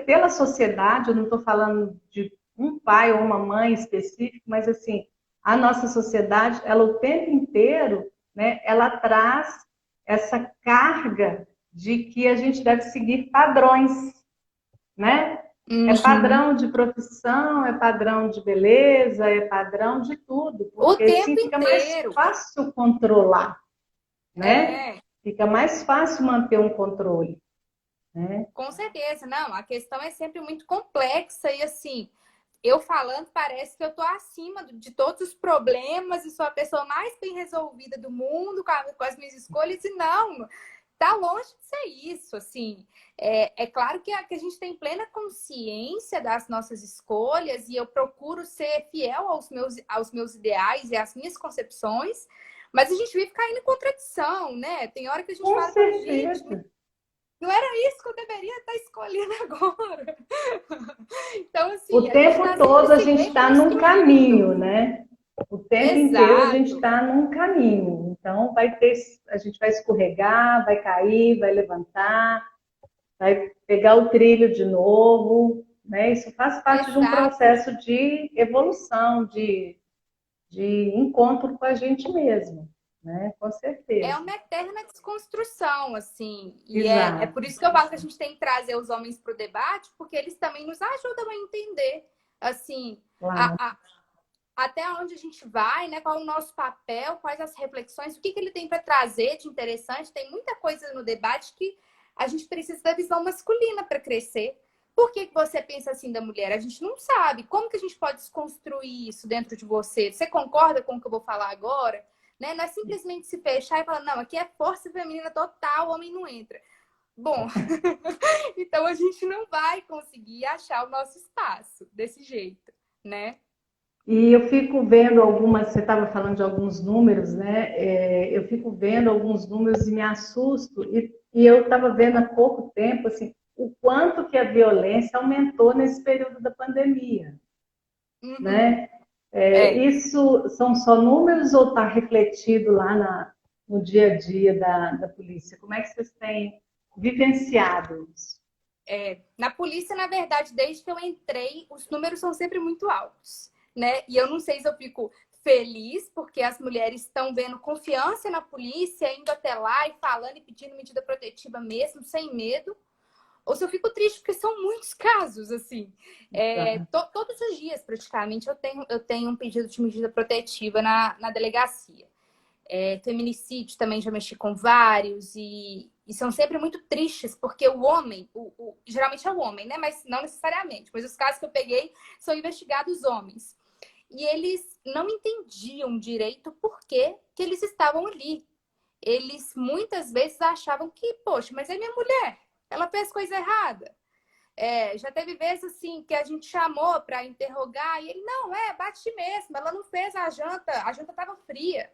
pela sociedade, eu não estou falando de um pai ou uma mãe específico, mas assim, a nossa sociedade, ela o tempo inteiro, né, ela traz essa carga de que a gente deve seguir padrões, né? É Uhum. padrão de profissão, é padrão de beleza, é padrão de tudo, O porque assim tempo fica mais inteiro. fácil controlar, né? É, Fica mais fácil manter um controle, né? com certeza. Não, a questão é sempre muito complexa e assim, eu falando, parece que eu tô acima de todos os problemas e sou a pessoa mais bem resolvida do mundo com as minhas escolhas, e não, tá longe de ser isso, assim. É claro que que a gente tem plena consciência das nossas escolhas e eu procuro ser fiel aos meus ideais e às minhas concepções, mas a gente vive caindo em contradição, né? Tem hora que a gente Com fala, gente, certeza. não era isso que eu deveria estar escolhendo agora. Então, O assim, a gente tempo está sempre todo a se gente está num reconstruindo. caminho, né? O tempo inteiro a gente Exato, está num caminho. Então a gente vai escorregar, vai cair, vai levantar, vai pegar o trilho de novo, né? Isso faz parte de um exato. processo de evolução, de encontro com a gente mesmo, né? Com É certeza. uma eterna desconstrução, assim. E é Exato. por isso que eu falo que a gente tem que trazer os homens para o debate, porque eles também nos ajudam a entender, assim, Claro. até onde a gente vai, né? Qual é o nosso papel, quais as reflexões, o que ele tem para trazer de interessante. Tem muita coisa no debate que a gente precisa da visão masculina para crescer. Por que você pensa assim da mulher? A gente não sabe. Como que a gente pode desconstruir isso dentro de você? Você concorda com o que eu vou falar agora? Né? Não é simplesmente se fechar e falar, não, aqui é força feminina total, o homem não entra. Bom, então a gente não vai conseguir achar o nosso espaço desse jeito, né? E eu fico vendo algumas, você estava falando de alguns números, né? Eu fico vendo alguns números e me assusto. E eu estava vendo há pouco tempo, assim, o quanto que a violência aumentou nesse período da pandemia, Uhum. né? É. Isso são só números ou está refletido lá no dia a dia da polícia? Como é que vocês têm vivenciado isso? Na polícia, na verdade, desde que eu entrei, os números são sempre muito altos, né? E eu não sei se eu fico feliz porque as mulheres estão vendo confiança na polícia, indo até lá e falando e pedindo medida protetiva mesmo, sem medo, ou se eu fico triste porque são muitos casos, assim. Tá. Todos os dias, praticamente, eu tenho um pedido de medida protetiva na delegacia. Feminicídio também já mexi com vários e são sempre muito tristes, porque o homem, geralmente é o homem, né? Mas não necessariamente. Mas os casos que eu peguei são investigados homens. E eles não entendiam direito por que eles estavam ali. Eles muitas vezes achavam que, poxa, mas é minha mulher, ela fez coisa errada. Já teve vezes assim que a gente chamou para interrogar e ele, não, bate mesmo, ela não fez a janta estava fria.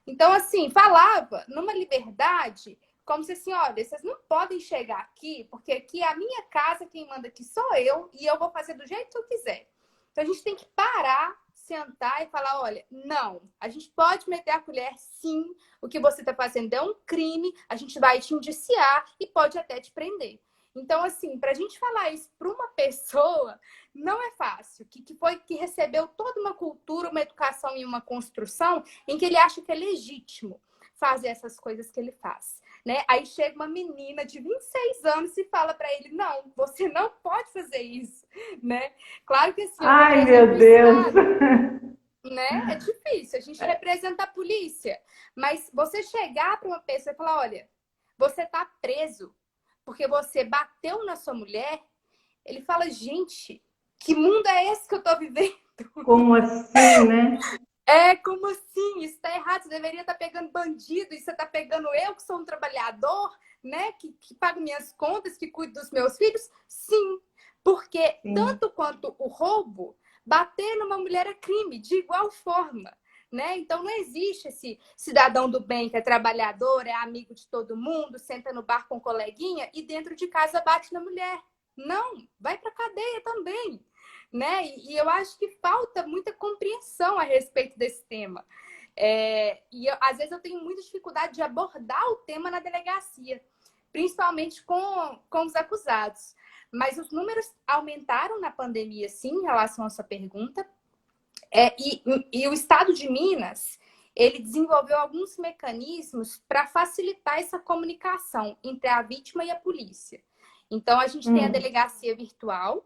Então, assim, falava numa liberdade, como se assim, olha, vocês não podem chegar aqui, porque aqui é a minha casa, quem manda aqui sou eu, e eu vou fazer do jeito que eu quiser. Então, a gente tem que parar, sentar e falar, olha, não, a gente pode meter a colher, sim, o que você está fazendo é um crime, a gente vai te indiciar e pode até te prender. Então, assim, para a gente falar isso para uma pessoa, não é fácil, que recebeu toda uma cultura, uma educação e uma construção em que ele acha que é legítimo fazer essas coisas que ele faz, né? Aí chega uma menina de 26 anos e fala para ele, não, você não pode fazer isso, né? Claro que assim, eu Ai, represento meu o Deus! Estado, né? É difícil, a gente representa a polícia, mas você chegar para uma pessoa e falar, olha, você está preso porque você bateu na sua mulher, ele fala, gente, que mundo é esse que eu tô vivendo? Como assim, né? Como assim? Isso tá errado, você deveria estar pegando bandido, e você tá pegando eu, que sou um trabalhador, né? Que pago minhas contas, que cuido dos meus filhos? Sim, porque Sim. tanto quanto o roubo, bater numa mulher é crime, de igual forma. Né? Então não existe esse cidadão do bem que é trabalhador, é amigo de todo mundo, senta no bar com um coleguinha e dentro de casa bate na mulher. Não, vai para cadeia também, né? E eu acho que falta muita compreensão a respeito desse tema. Às vezes eu tenho muita dificuldade de abordar o tema na delegacia, principalmente com os acusados. Mas os números aumentaram na pandemia, sim, em relação à sua pergunta. E o Estado de Minas, ele desenvolveu alguns mecanismos para facilitar essa comunicação entre a vítima e a polícia. Então, a gente tem a Hum. delegacia virtual,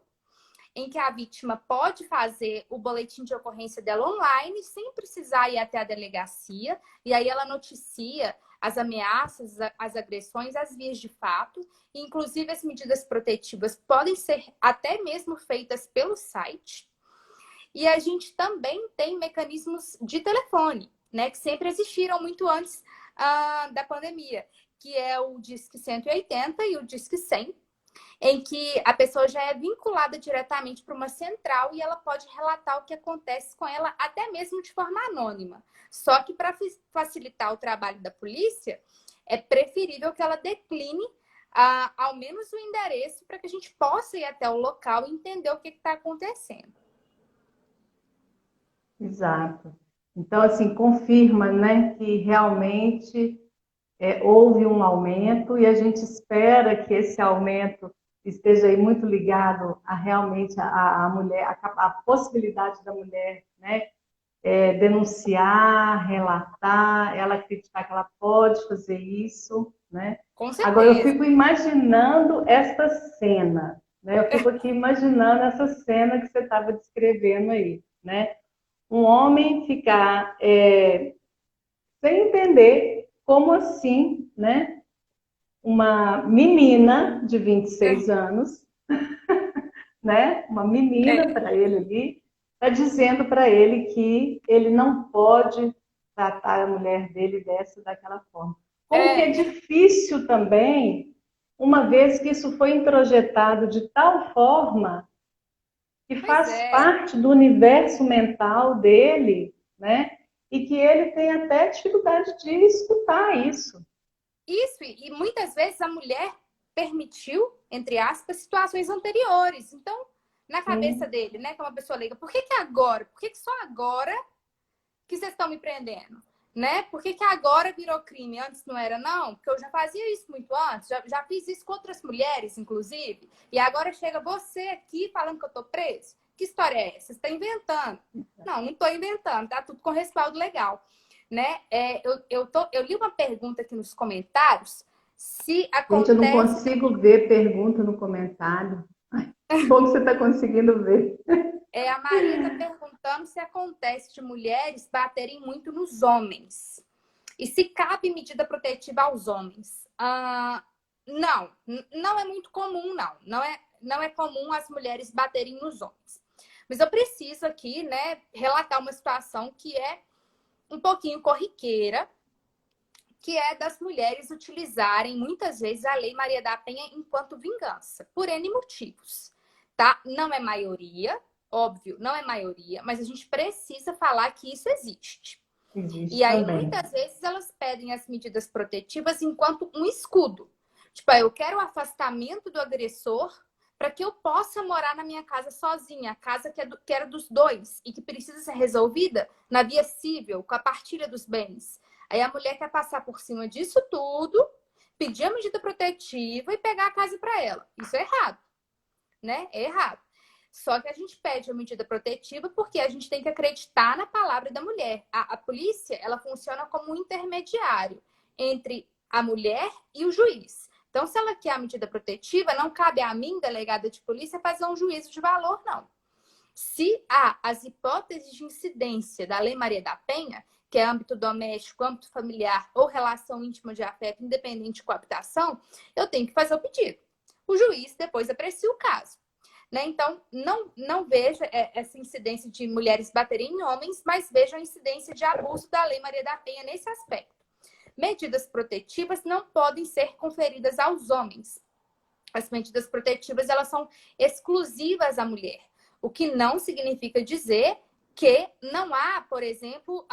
em que a vítima pode fazer o boletim de ocorrência dela online, sem precisar ir até a delegacia, e aí ela noticia as ameaças, as agressões, as vias de fato. Inclusive, as medidas protetivas podem ser até mesmo feitas pelo site. E a gente também tem mecanismos de telefone, né, que sempre existiram muito antes da pandemia, que é o Disque 180 e o Disque 100, em que a pessoa já é vinculada diretamente para uma central e ela pode relatar o que acontece com ela, até mesmo de forma anônima. Só que para facilitar o trabalho da polícia, é preferível que ela decline ao menos o endereço para que a gente possa ir até o local e entender o que está acontecendo. Exato. Então, assim, confirma, né, que realmente houve um aumento e a gente espera que esse aumento esteja aí muito ligado a realmente a mulher, a possibilidade da mulher, né, denunciar, relatar, ela acreditar que ela pode fazer isso, né? Com Agora eu certeza. fico imaginando essa cena, né? Eu fico aqui imaginando essa cena que você estava descrevendo aí, né? Um homem ficar sem entender como assim, né? Uma menina de 26 anos, né? Uma menina É, para ele ali, está dizendo para ele que ele não pode tratar a mulher dele dessa daquela forma. Como que é é, difícil também, uma vez que isso foi introjetado de tal forma que pois faz é. parte do universo mental dele, né? E que ele tem até dificuldade de escutar isso. Isso, e muitas vezes a mulher permitiu, entre aspas, situações anteriores. Então, na cabeça Sim, dele, né, que é uma pessoa leiga, por que que agora? Por que que só agora que vocês estão me prendendo? Né? Por que que agora virou crime? Antes não era, não? Porque eu já fazia isso muito antes, já fiz isso com outras mulheres, inclusive, e agora chega você aqui falando que eu tô preso? Que história é essa? Você está inventando. Não, não estou inventando, tá tudo com respaldo legal. Né? Eu li uma pergunta aqui nos comentários, se gente, eu não acontece... consigo ver pergunta no comentário. Como você está conseguindo ver? A Maria está perguntando se acontece de mulheres baterem muito nos homens. E se cabe medida protetiva aos homens? Não, não é muito comum, não. Não é comum as mulheres baterem nos homens. Mas eu preciso aqui, né, relatar uma situação que é um pouquinho corriqueira, que é das mulheres utilizarem muitas vezes a Lei Maria da Penha enquanto vingança, por N motivos, tá? Não é maioria, óbvio, não é maioria, mas a gente precisa falar que isso existe. E Existe aí, também. muitas vezes, elas pedem as medidas protetivas enquanto um escudo. Tipo, eu quero o afastamento do agressor para que eu possa morar na minha casa sozinha, a casa que era dos dois e que precisa ser resolvida na via civil, com a partilha dos bens. Aí a mulher quer passar por cima disso tudo, pedir a medida protetiva e pegar a casa para ela. Isso é errado, né? É errado. Só que a gente pede a medida protetiva porque a gente tem que acreditar na palavra da mulher. A polícia, ela funciona como um intermediário entre a mulher e o juiz. Então, se ela quer a medida protetiva, não cabe a mim, delegada de polícia, fazer um juízo de valor, não. Se há as hipóteses de incidência da Lei Maria da Penha, que é âmbito doméstico, âmbito familiar ou relação íntima de afeto, independente de coabitação, eu tenho que fazer o pedido. O juiz depois aprecia o caso. Né? Então, não veja essa incidência de mulheres baterem em homens, mas veja a incidência de abuso da Lei Maria da Penha nesse aspecto. Medidas protetivas não podem ser conferidas aos homens. As medidas protetivas, elas são exclusivas à mulher, o que não significa dizer que não há, por exemplo,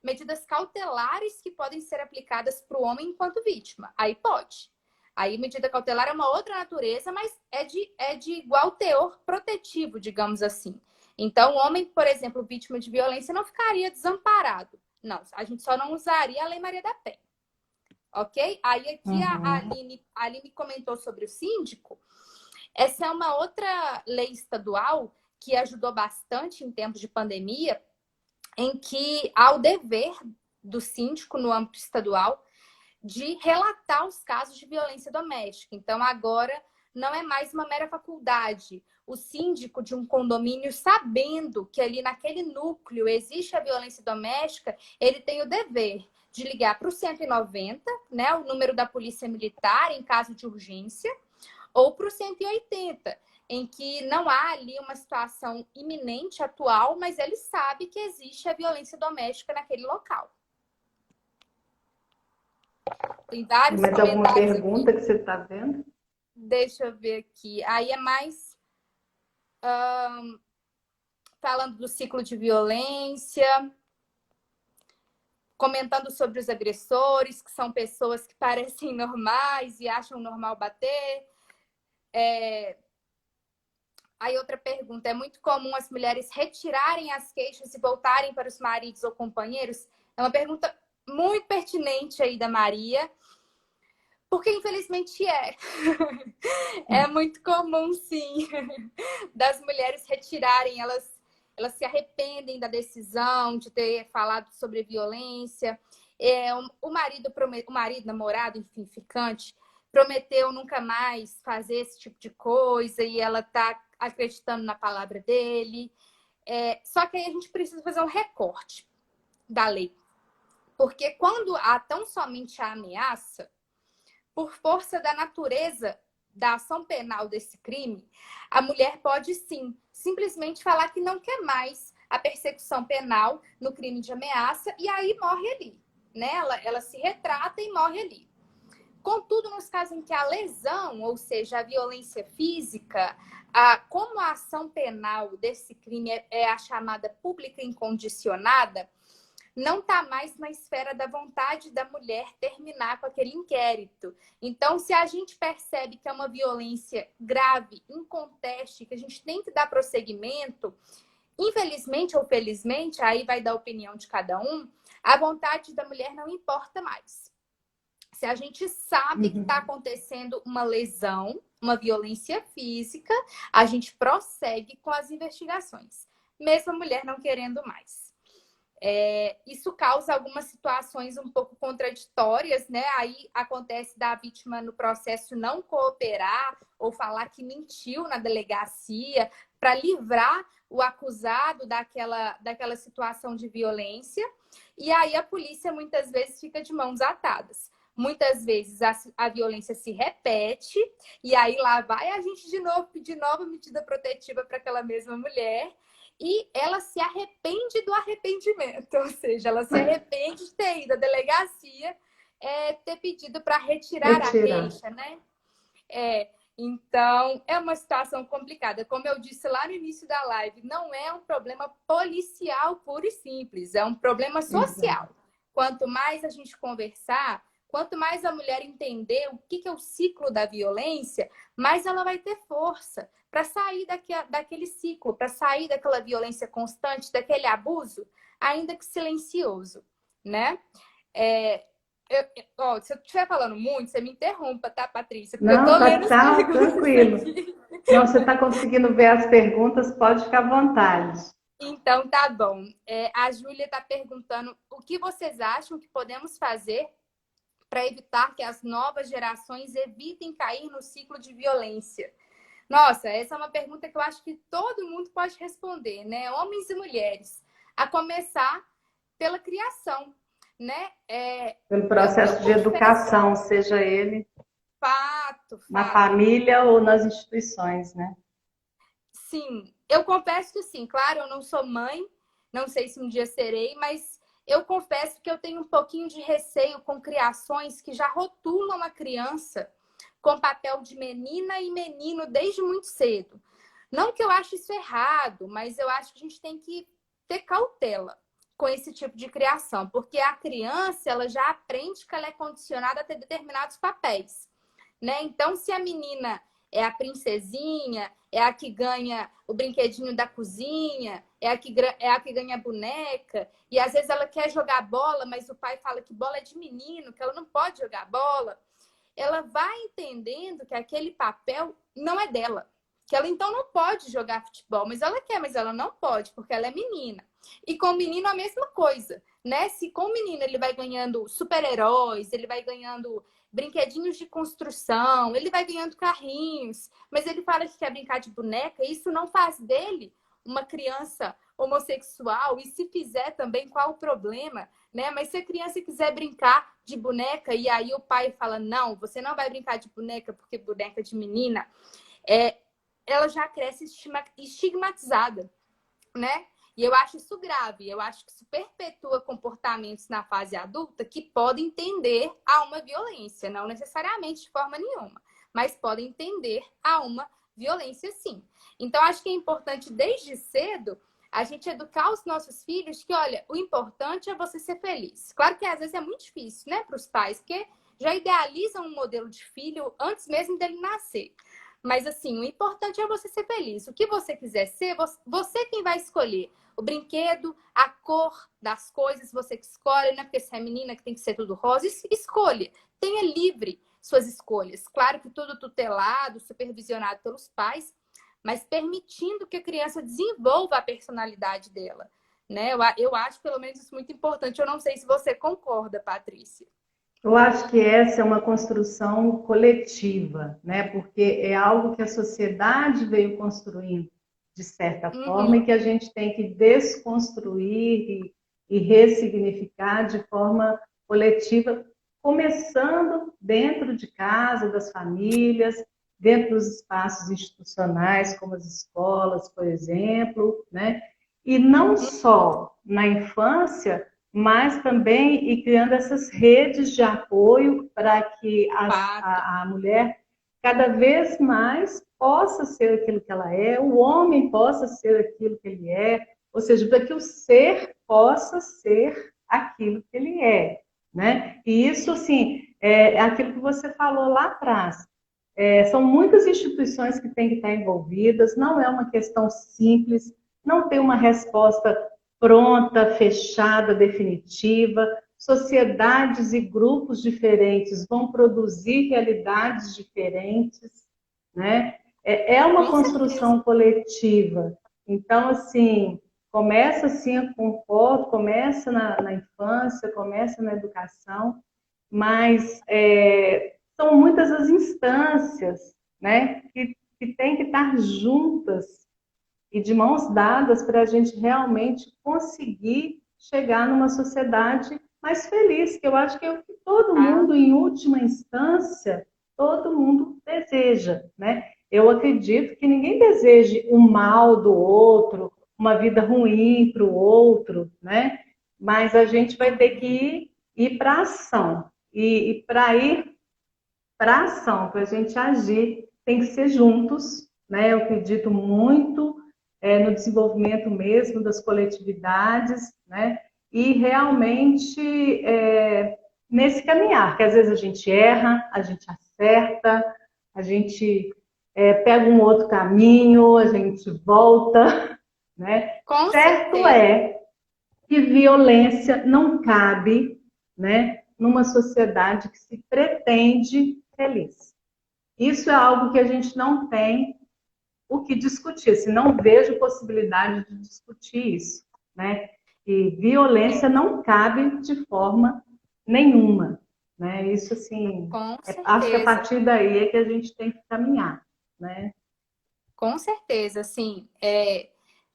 medidas cautelares que podem ser aplicadas para o homem enquanto vítima. Aí pode. Aí, medida cautelar é uma outra natureza, mas é de igual teor protetivo, digamos assim. Então, o homem, por exemplo, vítima de violência, não ficaria desamparado. Não, a gente só não usaria a Lei Maria da Penha. Ok? Aí, aqui a Uhum. Aline comentou sobre o síndico. Essa é uma outra lei estadual que ajudou bastante em tempos de pandemia, em que há o dever do síndico no âmbito estadual de relatar os casos de violência doméstica. Então, agora não é mais uma mera faculdade. O síndico de um condomínio, sabendo que ali naquele núcleo existe a violência doméstica, ele tem o dever de ligar para o 190, né, o número da Polícia Militar em caso de urgência, ou para o 180, em que não há ali uma situação iminente, atual, mas ele sabe que existe a violência doméstica naquele local. Tem vários Mais alguma comentários pergunta aqui. que você está vendo? Deixa eu ver aqui. Aí é mais falando do ciclo de violência, comentando sobre os agressores, que são pessoas que parecem normais e acham normal bater. Aí outra pergunta, é muito comum as mulheres retirarem as queixas e voltarem para os maridos ou companheiros? É uma pergunta muito pertinente aí da Maria, porque infelizmente é. É muito comum, sim, das mulheres retirarem, elas se arrependem da decisão de ter falado sobre violência. O marido, namorado, enfim, ficante, prometeu nunca mais fazer esse tipo de coisa e ela está acreditando na palavra dele. Só que aí a gente precisa fazer um recorte da lei. Porque quando há tão somente a ameaça, por força da natureza da ação penal desse crime, a mulher pode sim simplesmente falar que não quer mais a persecução penal no crime de ameaça e aí morre ali, né? Ela se retrata e morre ali. Contudo, nos casos em que a lesão, ou seja, a violência física, como a ação penal desse crime é a chamada pública incondicionada, não está mais na esfera da vontade da mulher terminar com aquele inquérito. Então, se a gente percebe que é uma violência grave, inconteste, que a gente tem que dar prosseguimento, infelizmente ou felizmente, aí vai dar a opinião de cada um, a vontade da mulher não importa mais. Se a gente sabe que está acontecendo uma lesão, uma violência física, a gente prossegue com as investigações, mesmo a mulher não querendo mais. Isso causa algumas situações um pouco contraditórias, né? Aí acontece da vítima no processo não cooperar ou falar que mentiu na delegacia para livrar o acusado daquela situação de violência. E aí a polícia muitas vezes fica de mãos atadas. Muitas vezes a violência se repete e aí lá vai a gente de novo pedir nova medida protetiva para aquela mesma mulher. E ela se arrepende do arrependimento, ou seja, ela se arrepende de ter ido à delegacia ter pedido para retirar a queixa, né? Então, é uma situação complicada. Como eu disse lá no início da live, não é um problema policial puro e simples, é um problema social. Quanto mais a gente conversar, quanto mais a mulher entender o que é o ciclo da violência, mais ela vai ter força para sair daquele ciclo, para sair daquela violência constante, daquele abuso, ainda que silencioso, né? Se eu estiver falando muito, você me interrompa, tá, Patrícia? Porque não, eu tô lendo tá tranquilo. Não, você está conseguindo ver as perguntas, pode ficar à vontade. Então, tá bom. A Júlia está perguntando o que vocês acham que podemos fazer para evitar que as novas gerações evitem cair no ciclo de violência. Nossa, essa é uma pergunta que eu acho que todo mundo pode responder, né? Homens e mulheres. A começar pela criação, né? Pelo processo de educação, seja ele fato. na família ou nas instituições, né? Sim, eu confesso que sim. Claro, eu não sou mãe, não sei se um dia serei, mas eu confesso que eu tenho um pouquinho de receio com criações que já rotulam a criança com papel de menina e menino desde muito cedo. Não que eu ache isso errado, mas eu acho que a gente tem que ter cautela com esse tipo de criação, porque a criança ela já aprende que ela é condicionada a ter determinados papéis, né? Então, se a menina é a princesinha, é a que ganha o brinquedinho da cozinha, é a que ganha a boneca, e às vezes ela quer jogar bola, mas o pai fala que bola é de menino, que ela não pode jogar bola, ela vai entendendo que aquele papel não é dela. Que ela então não pode jogar futebol, mas ela quer, mas ela não pode, porque ela é menina. E com o menino a mesma coisa, né? Se com o menino ele vai ganhando super-heróis, ele vai ganhando brinquedinhos de construção, ele vai ganhando carrinhos, mas ele fala que quer brincar de boneca, isso não faz dele uma criança homossexual, e se fizer também, qual o problema, né? Mas se a criança quiser brincar de boneca e aí o pai fala, não, você não vai brincar de boneca porque boneca de menina, ela já cresce estigmatizada, né? E eu acho isso grave. Eu acho que isso perpetua comportamentos na fase adulta que podem tender a uma violência, não necessariamente de forma nenhuma, mas podem tender a uma violência, sim. Então, acho que é importante, desde cedo, a gente educar os nossos filhos que, olha, o importante é você ser feliz. Claro que às vezes é muito difícil, né, para os pais, porque já idealizam um modelo de filho antes mesmo dele nascer. Mas, assim, o importante é você ser feliz. O que você quiser ser, você quem vai escolher. O brinquedo, a cor das coisas, você que escolhe, não é porque você é menina que tem que ser tudo rosa. Escolha. Tenha livre suas escolhas. Claro que tudo tutelado, supervisionado pelos pais, mas permitindo que a criança desenvolva a personalidade dela. Né? Eu acho, pelo menos, isso muito importante. Eu não sei se você concorda, Patrícia. Eu acho que essa é uma construção coletiva, né? Porque é algo que a sociedade veio construindo de certa forma e Uhum. que a gente tem que desconstruir e ressignificar de forma coletiva, começando dentro de casa, das famílias, dentro dos espaços institucionais, como as escolas, por exemplo, né? E não só na infância, mas também e criando essas redes de apoio para que Fato. a mulher cada vez mais possa ser aquilo que ela é, o homem possa ser aquilo que ele é, ou seja, para que o ser possa ser aquilo que ele é, né? E isso, assim, é aquilo que você falou lá atrás. São muitas instituições que têm que estar envolvidas, não é uma questão simples, não tem uma resposta pronta, fechada, definitiva. Sociedades e grupos diferentes vão produzir realidades diferentes, né? É uma Com certeza. construção coletiva. Então, assim, começa assim, eu concordo, começa na infância, começa na educação, mas são muitas as instâncias, né, que têm que estar juntas e de mãos dadas para a gente realmente conseguir chegar numa sociedade mais feliz, que eu acho que é o que todo Ah, mundo, em última instância, todo mundo deseja, né? Eu acredito que ninguém deseje o mal do outro, uma vida ruim para o outro, né? Mas a gente vai ter que ir para a ação. E para ir para a ação, para a gente agir, tem que ser juntos, né? Eu acredito muito no desenvolvimento mesmo das coletividades, né? E realmente nesse caminhar, que às vezes a gente erra, a gente acerta, a gente pega um outro caminho, a gente volta, né? com Certo certeza. é que violência não cabe, né, numa sociedade que se pretende feliz. Isso é algo que a gente não tem o que discutir, se não vejo possibilidade de discutir isso, né? E violência não cabe de forma nenhuma, né? Isso assim, Com acho que a certeza. partir daí é que a gente tem que caminhar, né? Com certeza, assim,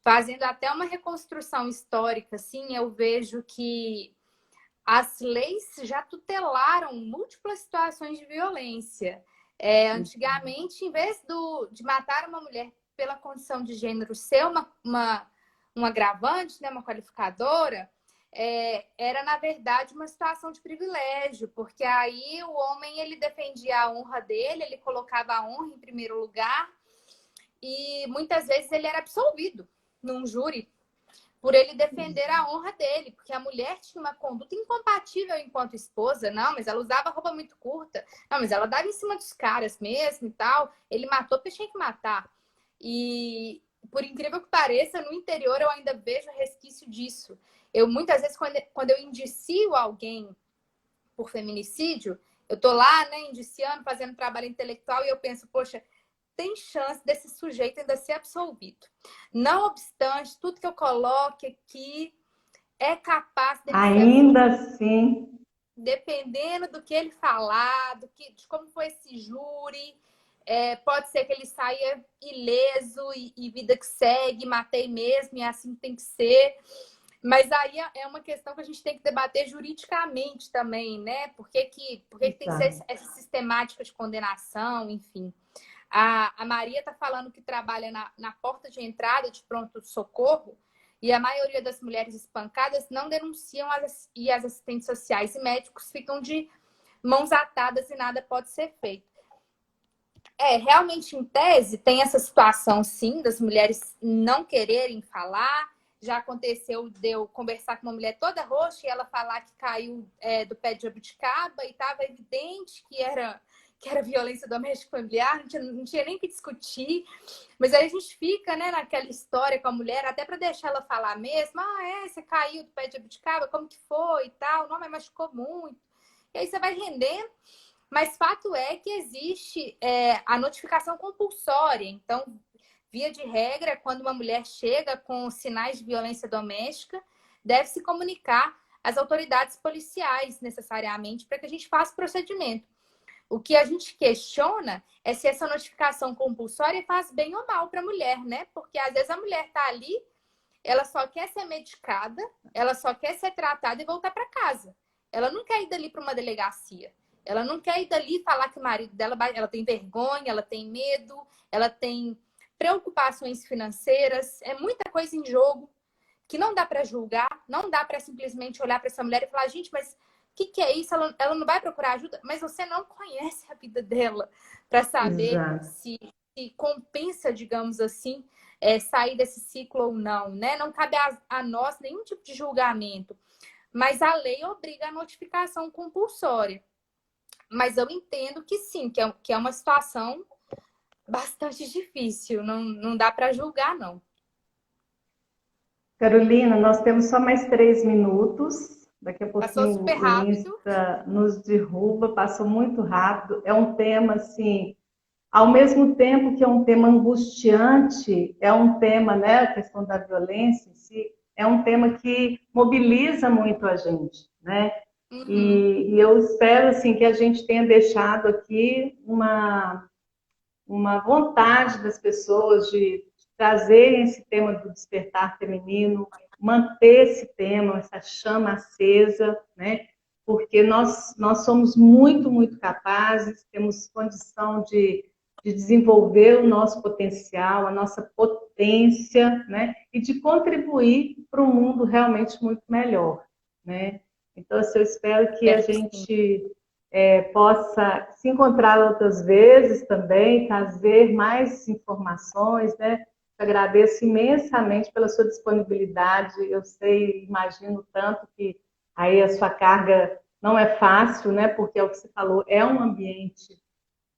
fazendo até uma reconstrução histórica, assim, eu vejo que as leis já tutelaram múltiplas situações de violência. Antigamente, em vez de matar uma mulher pela condição de gênero ser uma agravante, né, uma qualificadora, era, na verdade, uma situação de privilégio, porque aí o homem ele defendia a honra dele, ele colocava a honra em primeiro lugar, e muitas vezes ele era absolvido num júri por ele defender a honra dele, porque a mulher tinha uma conduta incompatível enquanto esposa. Não, mas ela usava roupa muito curta. Não, mas ela dava em cima dos caras mesmo e tal. Ele matou porque tinha que matar. E, por incrível que pareça, no interior eu ainda vejo resquício disso. Eu, muitas vezes, quando eu indicio alguém por feminicídio, eu tô lá, né, indiciando, fazendo trabalho intelectual, e eu penso, poxa, tem chance desse sujeito ainda ser absolvido. Não obstante, tudo que eu coloque aqui é capaz dele ser Ainda absolvido, assim, dependendo do que ele falar, de como foi esse júri. pode ser que ele saia ileso e vida que segue, matei mesmo, e assim tem que ser. Mas aí é uma questão que a gente tem que debater juridicamente também, né? Por que tem que ser Exato. essa sistemática de condenação, enfim. A Maria está falando que trabalha na porta de entrada de pronto-socorro e a maioria das mulheres espancadas não denunciam e as assistentes sociais e médicos ficam de mãos atadas e nada pode ser feito. Realmente, em tese, tem essa situação, sim, das mulheres não quererem falar. Já aconteceu de eu conversar com uma mulher toda roxa e ela falar que caiu do pé de jabuticaba e estava evidente que era violência doméstica familiar, não tinha nem que discutir. Mas aí a gente fica, né, naquela história com a mulher, até para deixar ela falar mesmo. Você caiu do pé de jabuticaba, como que foi e tal? Não, mas machucou muito. E aí você vai rendendo. Mas fato é que existe a notificação compulsória. Então, via de regra, quando uma mulher chega com sinais de violência doméstica, deve-se comunicar às autoridades policiais necessariamente para que a gente faça o procedimento. O que a gente questiona é se essa notificação compulsória faz bem ou mal para a mulher, né? Porque às vezes a mulher está ali, ela só quer ser medicada, ela só quer ser tratada e voltar para casa. Ela não quer ir dali para uma delegacia. Ela não quer ir dali e falar que o marido dela... Ela tem vergonha, ela tem medo, ela tem preocupações financeiras. É muita coisa em jogo que não dá para julgar, não dá para simplesmente olhar para essa mulher e falar, gente, mas o que é isso? Ela não vai procurar ajuda? Mas você não conhece a vida dela para saber Exato. se compensa, digamos assim, sair desse ciclo ou não, né? Não cabe a nós nenhum tipo de julgamento. Mas a lei obriga a notificação compulsória. Mas eu entendo que sim, que é uma situação bastante difícil. Não dá para julgar, não. Carolina, nós temos só mais 3 minutos. Daqui a Passou pouquinho super o rápido. Insta nos derruba, passou muito rápido. É um tema, assim, ao mesmo tempo que é um tema angustiante, é um tema, né, a questão da violência em si, é um tema que mobiliza muito a gente, né? Uhum. E eu espero, assim, que a gente tenha deixado aqui uma vontade das pessoas de trazerem esse tema do despertar feminino, manter esse tema, essa chama acesa, né? Porque nós somos muito, muito capazes, temos condição de desenvolver o nosso potencial, a nossa potência, né? E de contribuir para um mundo realmente muito melhor, né? Então, assim, eu espero que a Espero que sim. gente possa se encontrar outras vezes também, trazer mais informações, né? Agradeço imensamente pela sua disponibilidade. Eu sei, imagino tanto que aí a sua carga não é fácil, né? Porque é o que você falou, é um ambiente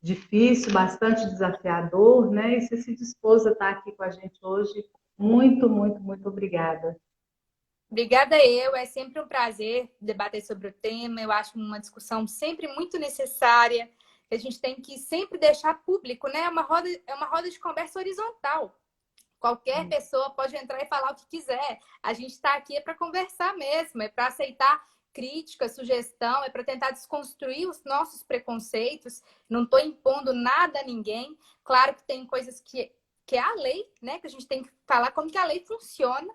difícil, bastante desafiador, né? E você se dispôs a estar aqui com a gente hoje. Muito, muito, muito obrigada. Obrigada eu, é sempre um prazer debater sobre o tema. Eu acho uma discussão sempre muito necessária. A gente tem que sempre deixar público, né? É uma roda de conversa horizontal. Qualquer pessoa pode entrar e falar o que quiser. A gente está aqui para conversar mesmo, é para aceitar crítica, sugestão, é para tentar desconstruir os nossos preconceitos. Não estou impondo nada a ninguém. Claro que tem coisas que é a lei, né? Que a gente tem que falar como que a lei funciona.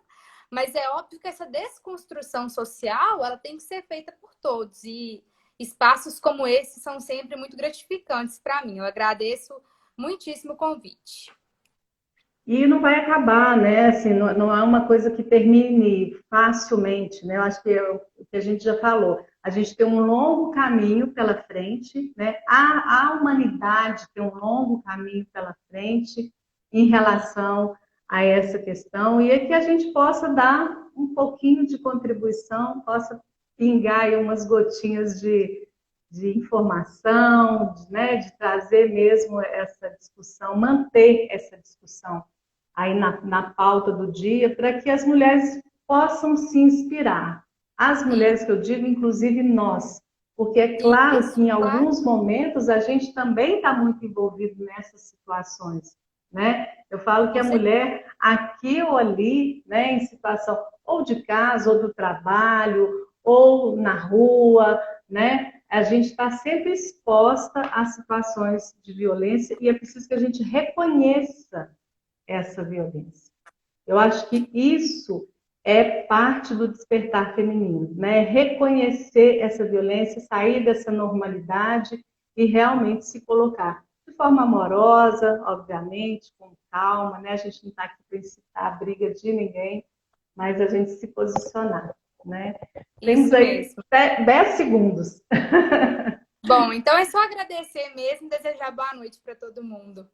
Mas é óbvio que essa desconstrução social, ela tem que ser feita por todos. E espaços como esse são sempre muito gratificantes para mim. Eu agradeço muitíssimo o convite. E não vai acabar, né? Assim, não é uma coisa que termine facilmente, né? Eu acho que é o que a gente já falou. A gente tem um longo caminho pela frente, né? A humanidade tem um longo caminho pela frente em relação a essa questão e é que a gente possa dar um pouquinho de contribuição, possa pingar aí umas gotinhas de informação, né? De trazer mesmo essa discussão, manter essa discussão aí na pauta do dia, para que as mulheres possam se inspirar. As mulheres que eu digo, inclusive nós, porque é claro que Isso, em claro. alguns momentos a gente também está muito envolvido nessas situações, né? Eu falo que Com a certeza. mulher aqui ou ali, né, em situação ou de casa, ou do trabalho, ou na rua, né? a gente está sempre exposta a situações de violência e é preciso que a gente reconheça essa violência. Eu acho que isso é parte do despertar feminino, né? Reconhecer essa violência, sair dessa normalidade e realmente se colocar de forma amorosa, obviamente, com calma, né? A gente não está aqui para incitar a briga de ninguém, mas a gente se posicionar, né? Temos Isso aí mesmo. 10 segundos. Bom, então é só agradecer mesmo e desejar boa noite para todo mundo.